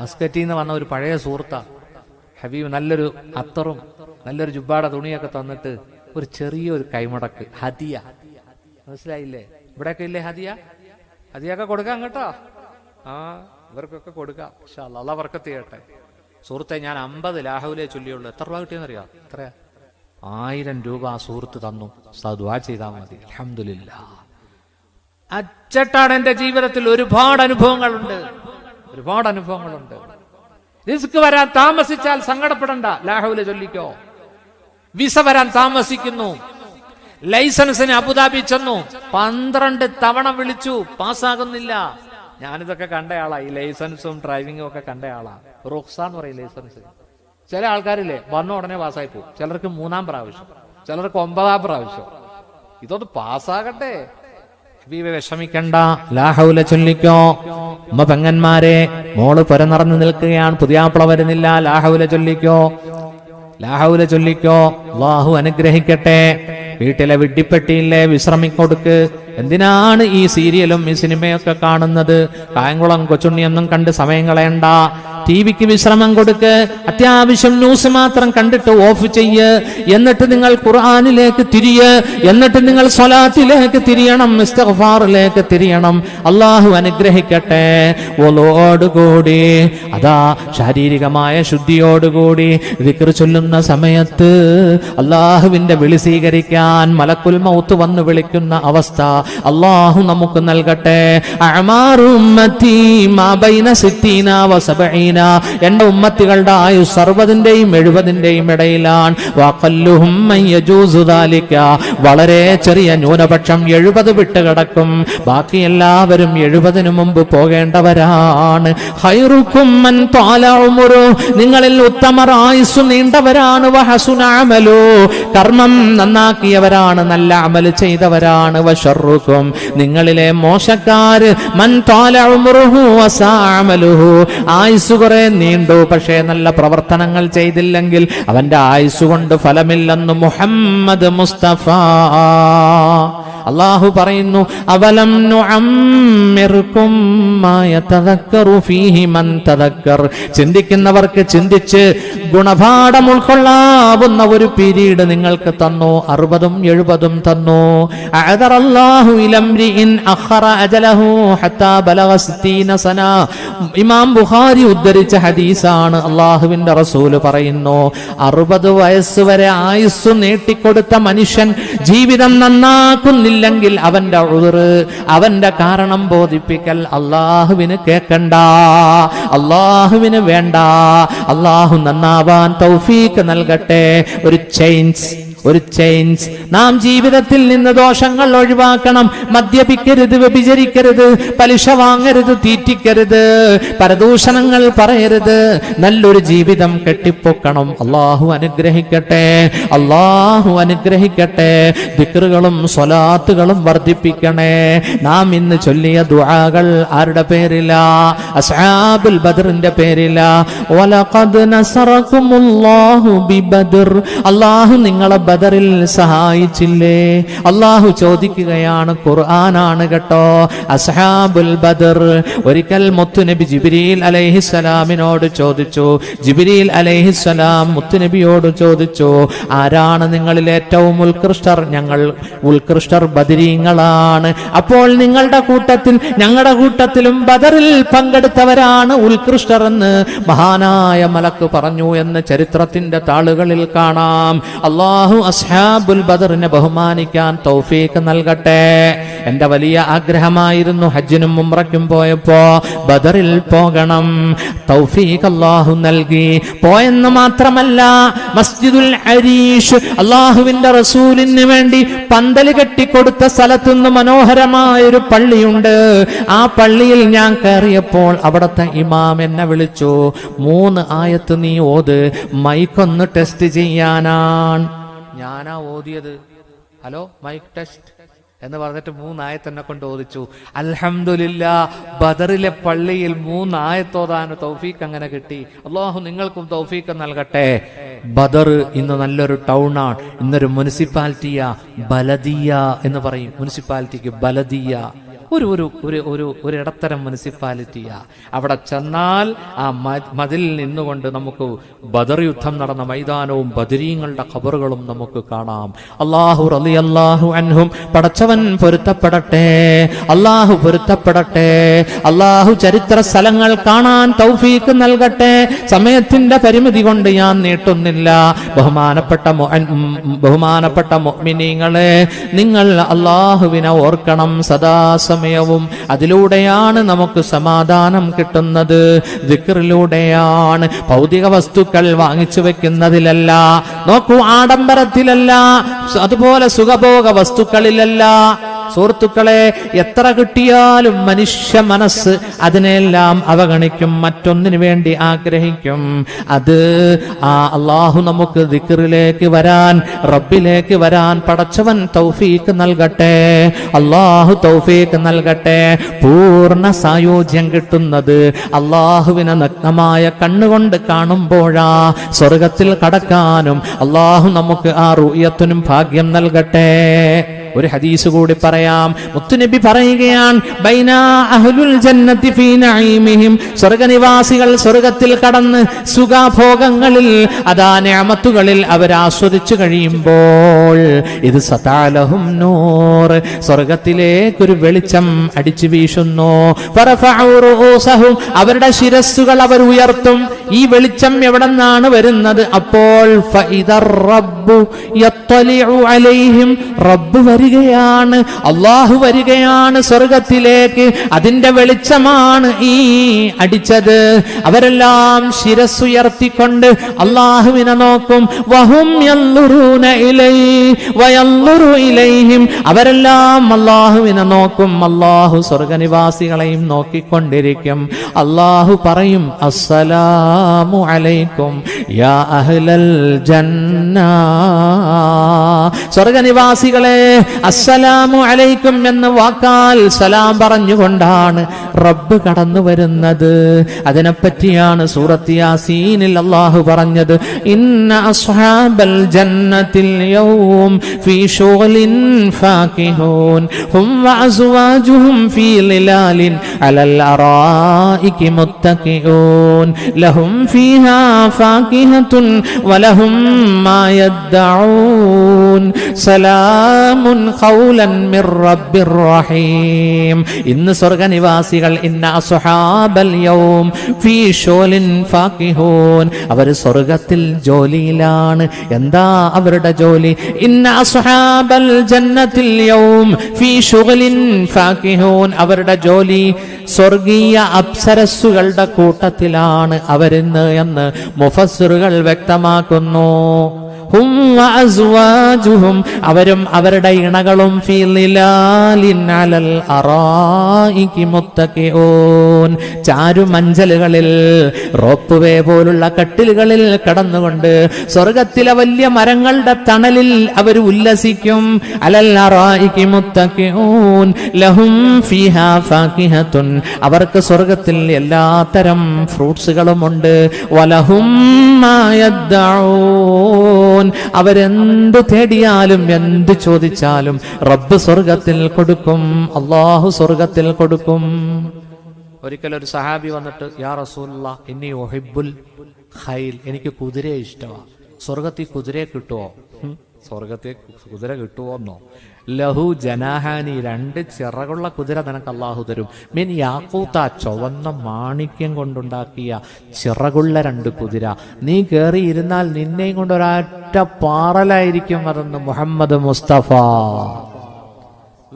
മസ്കറ്റിൽ നിന്ന് വന്ന ഒരു പഴയ സുഹൃത്താ. ഹബീബ് നല്ലൊരു അത്തറും നല്ലൊരു ജുബ്ബാടെ തുണിയൊക്കെ തന്നിട്ട് ഒരു ചെറിയൊരു കൈമുടക്ക് ഹദിയ. മനസ്സിലായില്ലേ? ഇവിടെയൊക്കെ ഇല്ലേ ഹദിയ? ഹദിയൊക്കെ കൊടുക്കാം കേട്ടോ. ഇവർക്കൊക്കെ കൊടുക്കാം. ഇൻഷാ അല്ലാഹ്, അല്ലാഹ് ബർക്കത്ത് ചെയ്യട്ടെ. സുഹൃത്തെ, ഞാൻ 50 ലാ ഹൗലേ ചൊല്ലിയുള്ളൂ. എത്ര രൂപ കിട്ടിയെന്നറിയാം? എത്രയാ? 1000 രൂപ ആ സുഹൃത്ത് തന്നു. ദുആ ചെയ്താൽ മതി. അൽഹംദുലില്ലാഹ്. അച്ചട്ടാണ് എന്റെ ജീവിതത്തിൽ ഒരുപാട് അനുഭവങ്ങളുണ്ട്. റിസ്ക് വരാൻ താമസിച്ചാൽ സങ്കടപ്പെടണ്ട, ലാ ഹൗല ചൊല്ലിക്കോ. വിസ വരാൻ താമസിക്കുന്നു, ലൈസൻസിന് അബുദാബി ചെന്നു, 12 തവണ വിളിച്ചു, പാസ്സാകുന്നില്ല. ഞാനിതൊക്കെ കണ്ടയാളാ, ഈ ലൈസൻസും ഡ്രൈവിംഗും ഒക്കെ കണ്ടയാളാ. റുഖ്സ എന്ന് പറയും ലൈസൻസ്. ചില ആൾക്കാരില്ലേ വന്ന ഉടനെ പാസ്സായി പോകും. ചിലർക്ക് 3-ാം പ്രാവശ്യം, ചിലർക്ക് 9-ാം പ്രാവശ്യം. ഇതൊന്ന് പാസ്സാകട്ടെ. വിഷമിക്കണ്ട, ലാ ഹൗല ചൊല്ലിക്കോ. പെങ്ങന്മാരെ, മോള് പുര നിറഞ്ഞു നിൽക്കുകയാണ്, പുതിയാപ്പിള വരുന്നില്ല, ലാ ഹൗല ചൊല്ലിക്കോ. അല്ലാഹു അനുഗ്രഹിക്കട്ടെ. വീട്ടിലെ വിഡ്ഢിപ്പെട്ടിയില്ലേ, വിശ്രമിക്കൊടുക്ക്. എന്തിനാണ് ഈ സീരിയലും ഈ സിനിമയൊക്കെ കാണുന്നത്? കായംകുളം കൊച്ചുണ്ണിയൊന്നും കണ്ട് സമയം കളയണ്ട. ടിവിക്ക് വിശ്രമം കൊടുക്ക്. അത്യാവശ്യം ന്യൂസ് മാത്രം കണ്ടിട്ട് ഓഫ് ചെയ്യ്. എന്നിട്ട് നിങ്ങൾ ഖുർആനിലേക്ക് തിരിയ്. എന്നിട്ട് നിങ്ങൾ സ്വലാത്തിലേക്ക് തിരിയണം, ഇസ്തിഗ്ഫാറിലേക്ക് തിരിയണം. അള്ളാഹു അനുഗ്രഹിക്കട്ടെ. ഓലോടുകൂടി, അതാ ശാരീരികമായ ശുദ്ധിയോടുകൂടി ദിക്ർ ചൊല്ലുന്ന സമയത്ത് അള്ളാഹുവിന്റെ വിളി സ്വീകരിക്കാൻ മലക്കുൽ മൗത്ത് വന്ന് വിളിക്കുന്ന അവസ്ഥ അല്ലാഹു നമുക്ക് നൽകട്ടെ. അഅ്മാറു ഉമ്മത്തി മാ ബൈന 60 വ 70. എൻ്റെ ഉമ്മത്തികളുടെ ആയുസ് 60-ന്റെയും 70-ന്റെയും ഇടയിലാണ്. വഖല്ലുഹും മൻ യജൂസു ദാലിക, വളരെ ചെറിയ ന്യൂനപക്ഷം 70 വിട്ട് കിടക്കും. ബാക്കി എല്ലാവരും 70-ന് മുമ്പ് പോകേണ്ടവരാണ്. ഖൈറുക്കും മൻ ത്വാല ഉമറു, നിങ്ങളിൽ ഉത്തമർ ആയുസ് നീണ്ടവരാണ്. വഹസുന അമലു, കർമ്മം നന്നാക്കിയവരാണ്, നല്ല അമൽ ചെയ്തവരാണ്. വശർറുക്കും, നിങ്ങളിലെ മോശക്കാര് മൻ ത്വാല ഉമറുഹു വസാ അമലുഹു, ആയുസ് കുറെ നീണ്ടു പക്ഷേ നല്ല പ്രവർത്തനങ്ങൾ ചെയ്തില്ലെങ്കിൽ അവന്റെ ആയുസ് കൊണ്ട് ഫലമില്ലെന്ന് മുഹമ്മദ് മുസ്തഫ. അല്ലാഹു പറയുന്നു, അവലം നുഅമ്മിർകും മാ യതദക്കറു ഫീഹി മൻ തദക്കർ, ചിന്തിക്കുന്നവർക്ക് ചിന്തിച്ച് ഗുണപാഠം ഉൾക്കൊള്ളാവുന്ന ഒരു പീരീഡ് നിങ്ങൾക്ക് തന്നു. 60ഉം 70ഉം തന്നു. അഅദറല്ലാഹു ഇലംരിഇൻ അഖറ അജലഹു ഹത്താ ബലഗ 60 സന. ഇമാം ബുഖാരി ഉദ്ധരിച്ച ഹദീസാണ്. അല്ലാഹുവിന്റെ റസൂൽ പറയുന്നു, 60 വയസ്സ് വരെ ആയുസ് നീട്ടിക്കൊടുത്ത മനുഷ്യൻ ജീവിതം നന്നാക്കുന്നില്ലെങ്കിൽ അവന്റെ ഉദ്റ്, അവന്റെ കാരണം ബോധിപ്പിക്കൽ അല്ലാഹുവിന് കേൾക്കണ്ട, അല്ലാഹുവിന് വേണ്ട. അല്ലാഹു നന്നാവാൻ തൗഫീക്ക് നൽകട്ടെ. ഒരു ചേഞ്ച് നാം ജീവിതത്തിൽ നിന്ന് ദോഷങ്ങൾ ഒഴിവാക്കണം. മദ്യപിക്കരുത്, വ്യഭിചരിക്കരുത്, പലിശ വാങ്ങരുത്, തീറ്റിക്കരുത്, പരദൂഷണങ്ങൾ പറയരുത്. നല്ലൊരു ജീവിതം കെട്ടിപ്പൊക്കണം. അല്ലാഹു അനുഗ്രഹിക്കട്ടെ, അല്ലാഹു അനുഗ്രഹിക്കട്ടെ. ദിക്റുകളും സ്വലാത്തുകളും വർദ്ധിപ്പിക്കണേ. നാം ഇന്ന് ചൊല്ലിയ ദുആകൾ ആരുടെ പേരില? അസ്ഹാബുൽ ബദറിന്റെ പേരില. വലഖദ് നസറകുമുല്ലാഹു ബിബദർ, അല്ലാഹു നിങ്ങളെ ബദറിൽ സഹായിച്ചില്ലേ? അല്ലാഹു ചോദിക്കുകയാണ്. ഖുർആനാണ് കേട്ടോ. അസ്ഹാബുൽ ബദർ. ഒരിക്കൽ മുത്തുനബി ജിബ്രീൽ അലൈഹിസ്സലാമിനോട് ചോദിച്ചു. ജിബ്രീൽ അലൈഹിസ്സലാം മുത്തുനബിയോട് ചോദിച്ചു, ആരാണ് നിങ്ങളിൽ ഏറ്റവും ഉത്കൃഷ്ടർ? ഞങ്ങൾ ഉത്കൃഷ്ടർ ബദരീങ്ങളാണ്. അപ്പോൾ നിങ്ങളുടെ കൂട്ടത്തിൽ ഞങ്ങളുടെ കൂട്ടത്തിലും ബദറിൽ പങ്കെടുത്തവരാണ് ഉത്കൃഷ്ടർ എന്ന് മഹാനായ മലക്ക് പറഞ്ഞു എന്ന് ചരിത്രത്തിന്റെ താളുകളിൽ കാണാം. അല്ലാഹു അസ്ഹാബുൽ ബദറിനെ ബഹുമാനിക്കാൻ തൗഫീഖ് നൽകട്ടെ. എന്റെ വലിയ ആഗ്രഹമായിരുന്നു ഹജ്ജിനും ഉംറയ്ക്കും പോയപ്പോ ബദറിൽ പോകണം. തൗഫീഖ് അല്ലാഹു നൽകി. പോയെന്ന് മാത്രമല്ല, മസ്ജിദുൽ അരീഷ്, അല്ലാഹുവിന്റെ റസൂലിന് വേണ്ടി പന്തൽ കെട്ടിക്കൊടുത്ത സ്ഥലത്തുനിന്ന് മനോഹരമായൊരു പള്ളിയുണ്ട്. ആ പള്ളിയിൽ ഞാൻ കയറിയപ്പോൾ അവിടുത്തെ ഇമാം എന്നെ വിളിച്ചു. 3 ആയത്ത് നീ ഓത്, മൈക്കൊന്ന് ടെസ്റ്റ് ചെയ്യാനാണ്. ഞാനാ ഓതിയത്. ഹലോ മൈക്ക് ടെസ്റ്റ് എന്ന് പറഞ്ഞിട്ട് 3 ആയത്ത് എന്നെ കൊണ്ട് ഓദിച്ചു. അൽഹംദുലില്ലാഹ്, ബദറിലെ പള്ളിയിൽ 3 ആയത്ത് ഓതാൻ തൗഫീഖ് അങ്ങനെ കിട്ടി. അല്ലാഹു നിങ്ങൾക്കും തൗഫീഖ് നൽകട്ടെ. ബദർ ഇന്ന് നല്ലൊരു ടൗണാണ്. ഇന്നൊരു മുനിസിപ്പാലിറ്റിയാ, ബലദിയ എന്ന് പറയും. മുനിസിപ്പാലിറ്റിക്ക് ബലദിയ, ഒരു ഇടത്തരം മുനിസിപ്പാലിറ്റിയാ. അവിടെ ചെന്നാൽ ആ മതിൽ നിന്നുകൊണ്ട് നമുക്ക് ബദർ യുദ്ധം നടന്ന മൈതാനവും ബദരീങ്ങളുടെ ഖബറുകളും നമുക്ക് കാണാം. അല്ലാഹു റളിയല്ലാഹു അൻഹും, പടച്ചവൻ പൊരുത്തപ്പെടട്ടെ, അല്ലാഹു പൊരുത്തപ്പെടട്ടെ. അല്ലാഹു ചരിത്ര സ്ഥലങ്ങൾ കാണാൻ തൗഫീഖ് നൽകട്ടെ. സമയത്തിന്റെ പരിമിതി കൊണ്ട് ഞാൻ നീട്ടുന്നില്ല. ബഹുമാനപ്പെട്ട മുഅ്മിനീങ്ങളെ, നിങ്ങൾ അല്ലാഹുവിനെ ഓർക്കണം സദാസമയവും. അതിലൂടെയാണ് നമുക്ക് സമാധാനം കിട്ടുന്നത്. ദിക്റിലൂടെയാണ്. ഭൗതിക വസ്തുക്കൾ വാങ്ങിച്ചു വെക്കുന്നതിലല്ല, നോക്കൂ, ആഡംബരത്തിലല്ല, അതുപോലെ സുഖഭോഗ വസ്തുക്കളിലല്ല. സുഹൃത്തുക്കളെ, എത്ര കിട്ടിയാലും മനുഷ്യ മനസ്സ് അതിനെല്ലാം അവഗണിക്കും, മറ്റൊന്നിനു വേണ്ടി ആഗ്രഹിക്കും. അത് അല്ലാഹു നമുക്ക് ദിക്റിലേക്ക് വരാൻ, റബ്ബിലേക്ക് വരാൻ പടച്ചവൻ തൗഫീഖ് നൽകട്ടെ. അല്ലാഹു തൗഫീഖ് നൽകട്ടെ. പൂർണ്ണ സായോജ്യം കിട്ടുന്നത് അല്ലാഹുവിനെ നഗ്നമായ കണ്ണുകൊണ്ട് കാണുമ്പോഴാ. സ്വർഗത്തിൽ കടക്കാനും അല്ലാഹു നമുക്ക് ആ റുയത്തിനും ഭാഗ്യം നൽകട്ടെ. ഒരു ഹദീസ് കൂടി പറയാം. മുത്തുനബി പറയുകയാണ്, ബൈനാ അഹ്ലുൽ ജന്നതി ഫീ നഈമിഹിം, സ്വർഗ്ഗനിവാസികൾ സ്വർഗ്ഗത്തിൽ കടന്ന് സുഖഭോഗങ്ങളിൽ, അതാ നിഅമത്തുകളിൽ അവർ ആസ്വദിച്ചു കഴിയുമ്പോൾ, ഇത് സതാലഹും നൂർ, സ്വർഗ്ഗത്തിലേക്കൊരു വെളിച്ചം അടിച്ചു വീശുന്നു. ഫറഫഉ റൂസഹും, അവരുടെ ശിരസ്സുകൾ അവർ ഉയർത്തും. ഈ വെളിച്ചം എവിടെ നിന്നാണ് വരുന്നത്? അപ്പോൾ ഫഇദർ റബ്ബു യത്ലിഉ അലൈഹിം, റബ്ബ് വരികയാണ്, അല്ലാഹു വരികയാണ് സ്വർഗത്തിലേക്ക്. അതിന്റെ വെളിച്ചമാണ് ഈ അടിച്ചത്. അവരെല്ലാം ശിരസ്സുയർത്തിക്കൊണ്ട് അല്ലാഹുവിനെ നോക്കും. വഹും യൻളുറൂന ഇലൈഹി വയൻളുറു ഇലൈഹിം, അവരെല്ലാം അല്ലാഹുവിനെ നോക്കും, അല്ലാഹു സ്വർഗനിവാസികളെയും നോക്കിക്കൊണ്ടിരിക്കും. അല്ലാഹു പറയും, അസ്സലാമു അലൈക്കും യാ അഹ്ലൽ ജന്ന, സ്വർഗനിവാസികളെ അസ്സലാമു അലൈക്കും എന്ന വാക്കാൽ സലാം പറഞ്ഞുകൊണ്ടാണ് റബ്ബ് കടന്നു വരുന്നത്. അതിനെപ്പറ്റിയാണ് സൂറത്ത് യാസീനിൽ അല്ലാഹു പറഞ്ഞത്, ഇന്ന അസ്ഹാബൽ ജന്നത്തിൽ യൗം ഫീ ശുഗ്ലിൻ ഫാകിഹൂൻ ഹും വഅസ്വാജുഹും ഫീ ളിലാലിൻ അലൽ അറായികി മുത്തഖിഊൻ ലഹും ഫീഹാ ഫാകിഹത്തുൻ വലഹും മാ യദ്ദഊൻ സലാമുൻ ഖൗലൻ മിർ റബ്ബിർ റഹീം. ഇന്ന് സ്വർഗനിവാസികൾ ഇന്ന അസ്ഹാബൽ യൗം ഫീ ശുഗ്ലിൻ ഫാകിഹൂൻ, അവർ സ്വർഗത്തിൽ ജോലിയിലാണ്. എന്താ അവരുടെ ജോലി? ഇന്ന അസ്ഹാബൽ ജന്നത്തിൽ യൗം ഫീ ശുഗ്ലിൻ ഫാകിഹൂൻ, അവരുടെ ജോലി സ്വർഗീയ അപ്സരസ്സുകളുടെ കൂട്ടത്തിലാണ് അവരിന്ന് എന്ന് മുഫസ്സിറുകൾ വ്യക്തമാക്കുന്നു. ഹും വഅസ്വാജുഹും, അവരും അവരുടെ ഇണകളും ഫീ ളിലാലിൻ അലൽ അറായികി മുത്തഖിഊൻ, ചാരുമഞ്ചലുകളിൽ റോപ്പ് വേ പോലുള്ള കട്ടിലുകളിൽ കടന്നുകൊണ്ട് സ്വർഗത്തിലെ വലിയ മരങ്ങളുടെ തണലിൽ അവർ ഉല്ലസിക്കും. അലൽ അറായികി മുത്തഖിഊൻ ലഹും ഫീഹാ ഫാകിഹത്തുൻ, അവർക്ക് സ്വർഗത്തിൽ എല്ലാത്തരം ഫ്രൂട്ട്സുകളും ഉണ്ട്. വലഹും മാ യദ്ദഊൻ, അവരെന്ത് തേടിയാലും എന്ത് ചോദിച്ചാലും റബ്ബ് സ്വർഗത്തിൽ കൊടുക്കും, അല്ലാഹു സ്വർഗത്തിൽ കൊടുക്കും. ഒരിക്കൽ ഒരു സഹാബി വന്നിട്ട്, യാ റസൂലുള്ളാഹ് ഇന്നി ഉഹിബ്ബുൽ ഖൈൽ, എനിക്ക് കുതിരയെ ഇഷ്ടമാണ്, സ്വർഗത്തിൽ കുതിരയെ കിട്ടുമോ? സ്വർഗത്തിൽ കുതിര കിട്ടുമോന്നോ? ലഹു ജനാഹാനി, രണ്ട് ചിറകുള്ള കുതിര നിനക്ക് അല്ലാഹു തരും. മിൻ യാഖൂത്ത, ചുവന്ന മാണിക്യം കൊണ്ടുണ്ടാക്കിയ ചിറകുള്ള രണ്ട് കുതിര. നീ കയറി ഇരുന്നാൽ നിന്നെയും കൊണ്ട് ഒരൊറ്റ പാറലായിരിക്കും അതെന്ന് മുഹമ്മദ് മുസ്തഫ.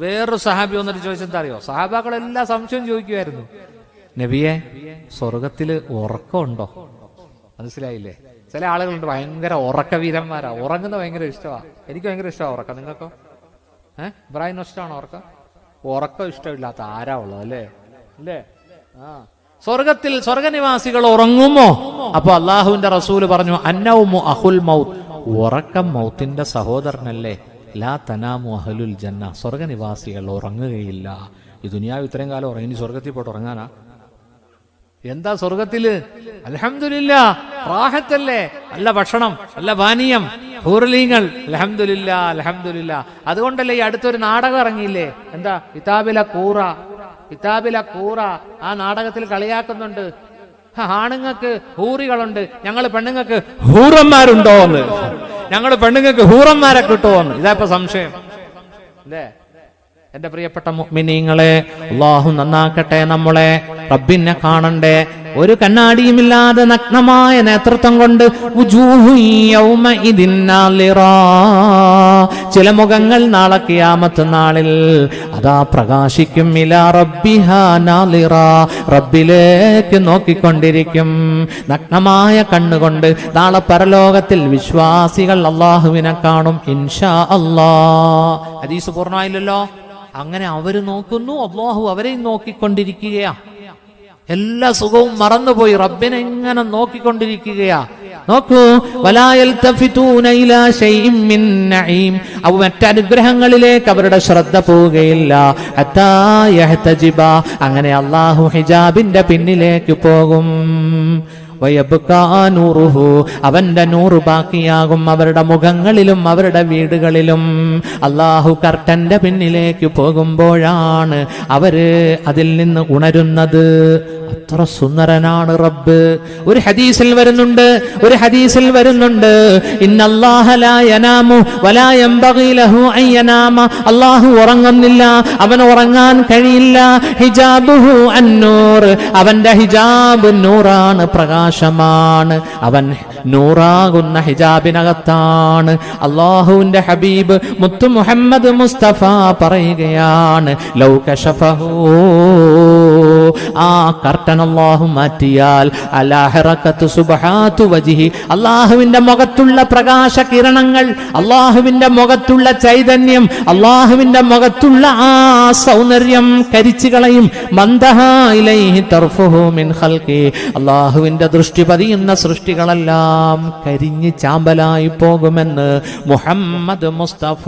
വേറൊരു സഹാബി വന്നിട്ട് ചോദിച്ചെന്താ അറിയോ? സഹാബാക്കളെല്ലാം സംശയം ചോദിക്കുമായിരുന്നു, നബിയെ സ്വർഗത്തില് ഉറക്കമുണ്ടോ? മനസ്സിലായില്ലേ? ചില ആളുകളുണ്ട് ഭയങ്കര ഉറക്കവീരന്മാരാ, ഉറങ്ങുന്ന ഭയങ്കര ഇഷ്ടമാണ്. എനിക്ക് ഭയങ്കര ഇഷ്ടമാണ് ഉറക്കം. നിങ്ങൾക്കോ? ഇബ്രാഹിം ഇഷ്ടമാണോ ഉറക്കം? ഉറക്കം ഇഷ്ടമില്ലാത്ത ആരാ ഉള്ളത്? അല്ലേ അല്ലേ? സ്വർഗത്തിൽ സ്വർഗനിവാസികൾ ഉറങ്ങുമോ? അപ്പൊ അള്ളാഹുവിന്റെ റസൂല് പറഞ്ഞു, അന്നൗമു അഹുൽ മൗത്ത്, ഉറക്കം മൗത്തിന്റെ സഹോദരനല്ലേ. ലാ തനാമു അഹ്ലുൽ ജന്ന, സ്വർഗനിവാസികൾ ഉറങ്ങുകയില്ല. ഈ ദുനിയാവ് ഇത്രയും കാലം ഉറങ്ങി, സ്വർഗത്തിൽ പോയിട്ട് ഉറങ്ങാനാ? എന്താ സ്വർഗത്തില്? അൽഹംദുലില്ലാ റാഹത്തല്ലേ, നല്ല ഭക്ഷണം, നല്ല പാനീയം, ഹൂർലീങ്ങൾ, അൽഹംദുലില്ലാ അൽഹംദുലില്ലാ. അതുകൊണ്ടല്ലേ ഈ അടുത്തൊരു നാടകം ഇറങ്ങിയില്ലേ? എന്താ? കിതാബിലെ കൂറ, കിതാബിലെ കൂറ. ആ നാടകത്തിൽ കളിയാക്കുന്നുണ്ട്, ആണുങ്ങൾക്ക് ഹൂറികളുണ്ട്, ഞങ്ങൾ പെണ്ണുങ്ങൾക്ക് ഹൂറന്മാരുണ്ടോ എന്ന്, ഞങ്ങൾ പെണ്ണുങ്ങൾക്ക് ഹൂറന്മാരെ കിട്ടുമോ എന്ന്. ഇതാ ഇപ്പൊ സംശയം അല്ലേ? എന്റെ പ്രിയപ്പെട്ട മുഅ്മിനീങ്ങളെ, അല്ലാഹു നന്നാക്കട്ടെ നമ്മളെ. റബ്ബിനെ കാണണ്ടേ? ഒരു കണ്ണാടിയുമില്ലാതെ നഗ്നമായ നേതൃത്വം കൊണ്ട് ചില മുഖങ്ങൾ നാളെ ഖിയാമത്ത് നാളിൽ അതാ പ്രകാശിക്കും. ഇലാ റബ്ബിഹാ നാളിറ, റബ്ബിലേക്ക് നോക്കിക്കൊണ്ടിരിക്കും നഗ്നമായ കണ്ണുകൊണ്ട്. നാളെ പരലോകത്തിൽ വിശ്വാസികൾ അല്ലാഹുവിനെ കാണും ഇൻഷാ അല്ലാഹ്. ഹദീസ് പൂർണ്ണമായില്ലല്ലോ. അങ്ങനെ അവര് നോക്കുന്നു, അല്ലാഹു അവരെയും നോക്കിക്കൊണ്ടിരിക്കുകയാ. എല്ലാ സുഖവും മറന്നുപോയി റബ്ബിനെ ഇങ്ങനെ നോക്കിക്കൊണ്ടിരിക്കുകയാ. നോക്കൂ, അവ മറ്റനുഗ്രഹങ്ങളിലേക്ക് അവരുടെ ശ്രദ്ധ പോവുകയില്ല. അങ്ങനെ അല്ലാഹു ഹിജാബിന്റെ പിന്നിലേക്ക് പോകും. അവന്റെ നൂറ് ബാക്കിയാകും അവരുടെ മുഖങ്ങളിലും അവരുടെ വീടുകളിലും. അല്ലാഹു കർട്ടന്റെ പിന്നിലേക്ക് പോകുമ്പോഴാണ് അവര് അതിൽ നിന്ന് ഉണരുന്നത്. അത്ര സുന്ദരനാണ് റബ്ബ്. ഒരു ഹദീസിൽ വരുന്നുണ്ട്, ഇന്നല്ലാഹ ലാ യനാമു വലാ യംബഗി ലഹു അൻ യനാമ, അല്ലാഹു ഉറങ്ങുന്നില്ല, അവന് ഉറങ്ങാൻ കഴിയില്ല. ഹിജാബുഹു അന്നൂർ, അവന്റെ ഹിജാബ് നൂറാണ്, പ്രകാശം പ്രകാശമാണ്, അവൻ നൂറാകുന്ന ഹിജാബിനകത്താണ്. അല്ലാഹുവിന്റെ ഹബീബ് മുത്തു മുഹമ്മദ് മുസ്തഫ പറയുകയാണ്, ലൗ കശഫഹു, ആ കർട്ടൻ അല്ലാഹു മാറ്റിയാൽ, അലാ ഹറകത്തു സുബ്ഹാതു വജ്ഹി, അല്ലാഹുവിന്റെ മുഖത്തുള്ള പ്രകാശ കിരണങ്ങൾ, അല്ലാഹുവിന്റെ മുഖത്തുള്ള ചൈതന്യം, അല്ലാഹുവിന്റെ മുഖത്തുള്ള ആ സൗന്ദര്യം കരിച്ചു കളയും. മന്ദഹാ ഇലൈഹി തർഫുഹു മിൻ ഖൽഖി, അല്ലാഹുവിന്റെ ദൃഷ്ടി പതിയുന്ന സൃഷ്ടികളെല്ലാം കരിഞ്ഞ് ചാമ്പലായി പോകുമെന്ന് മുഹമ്മദ് മുസ്തഫ.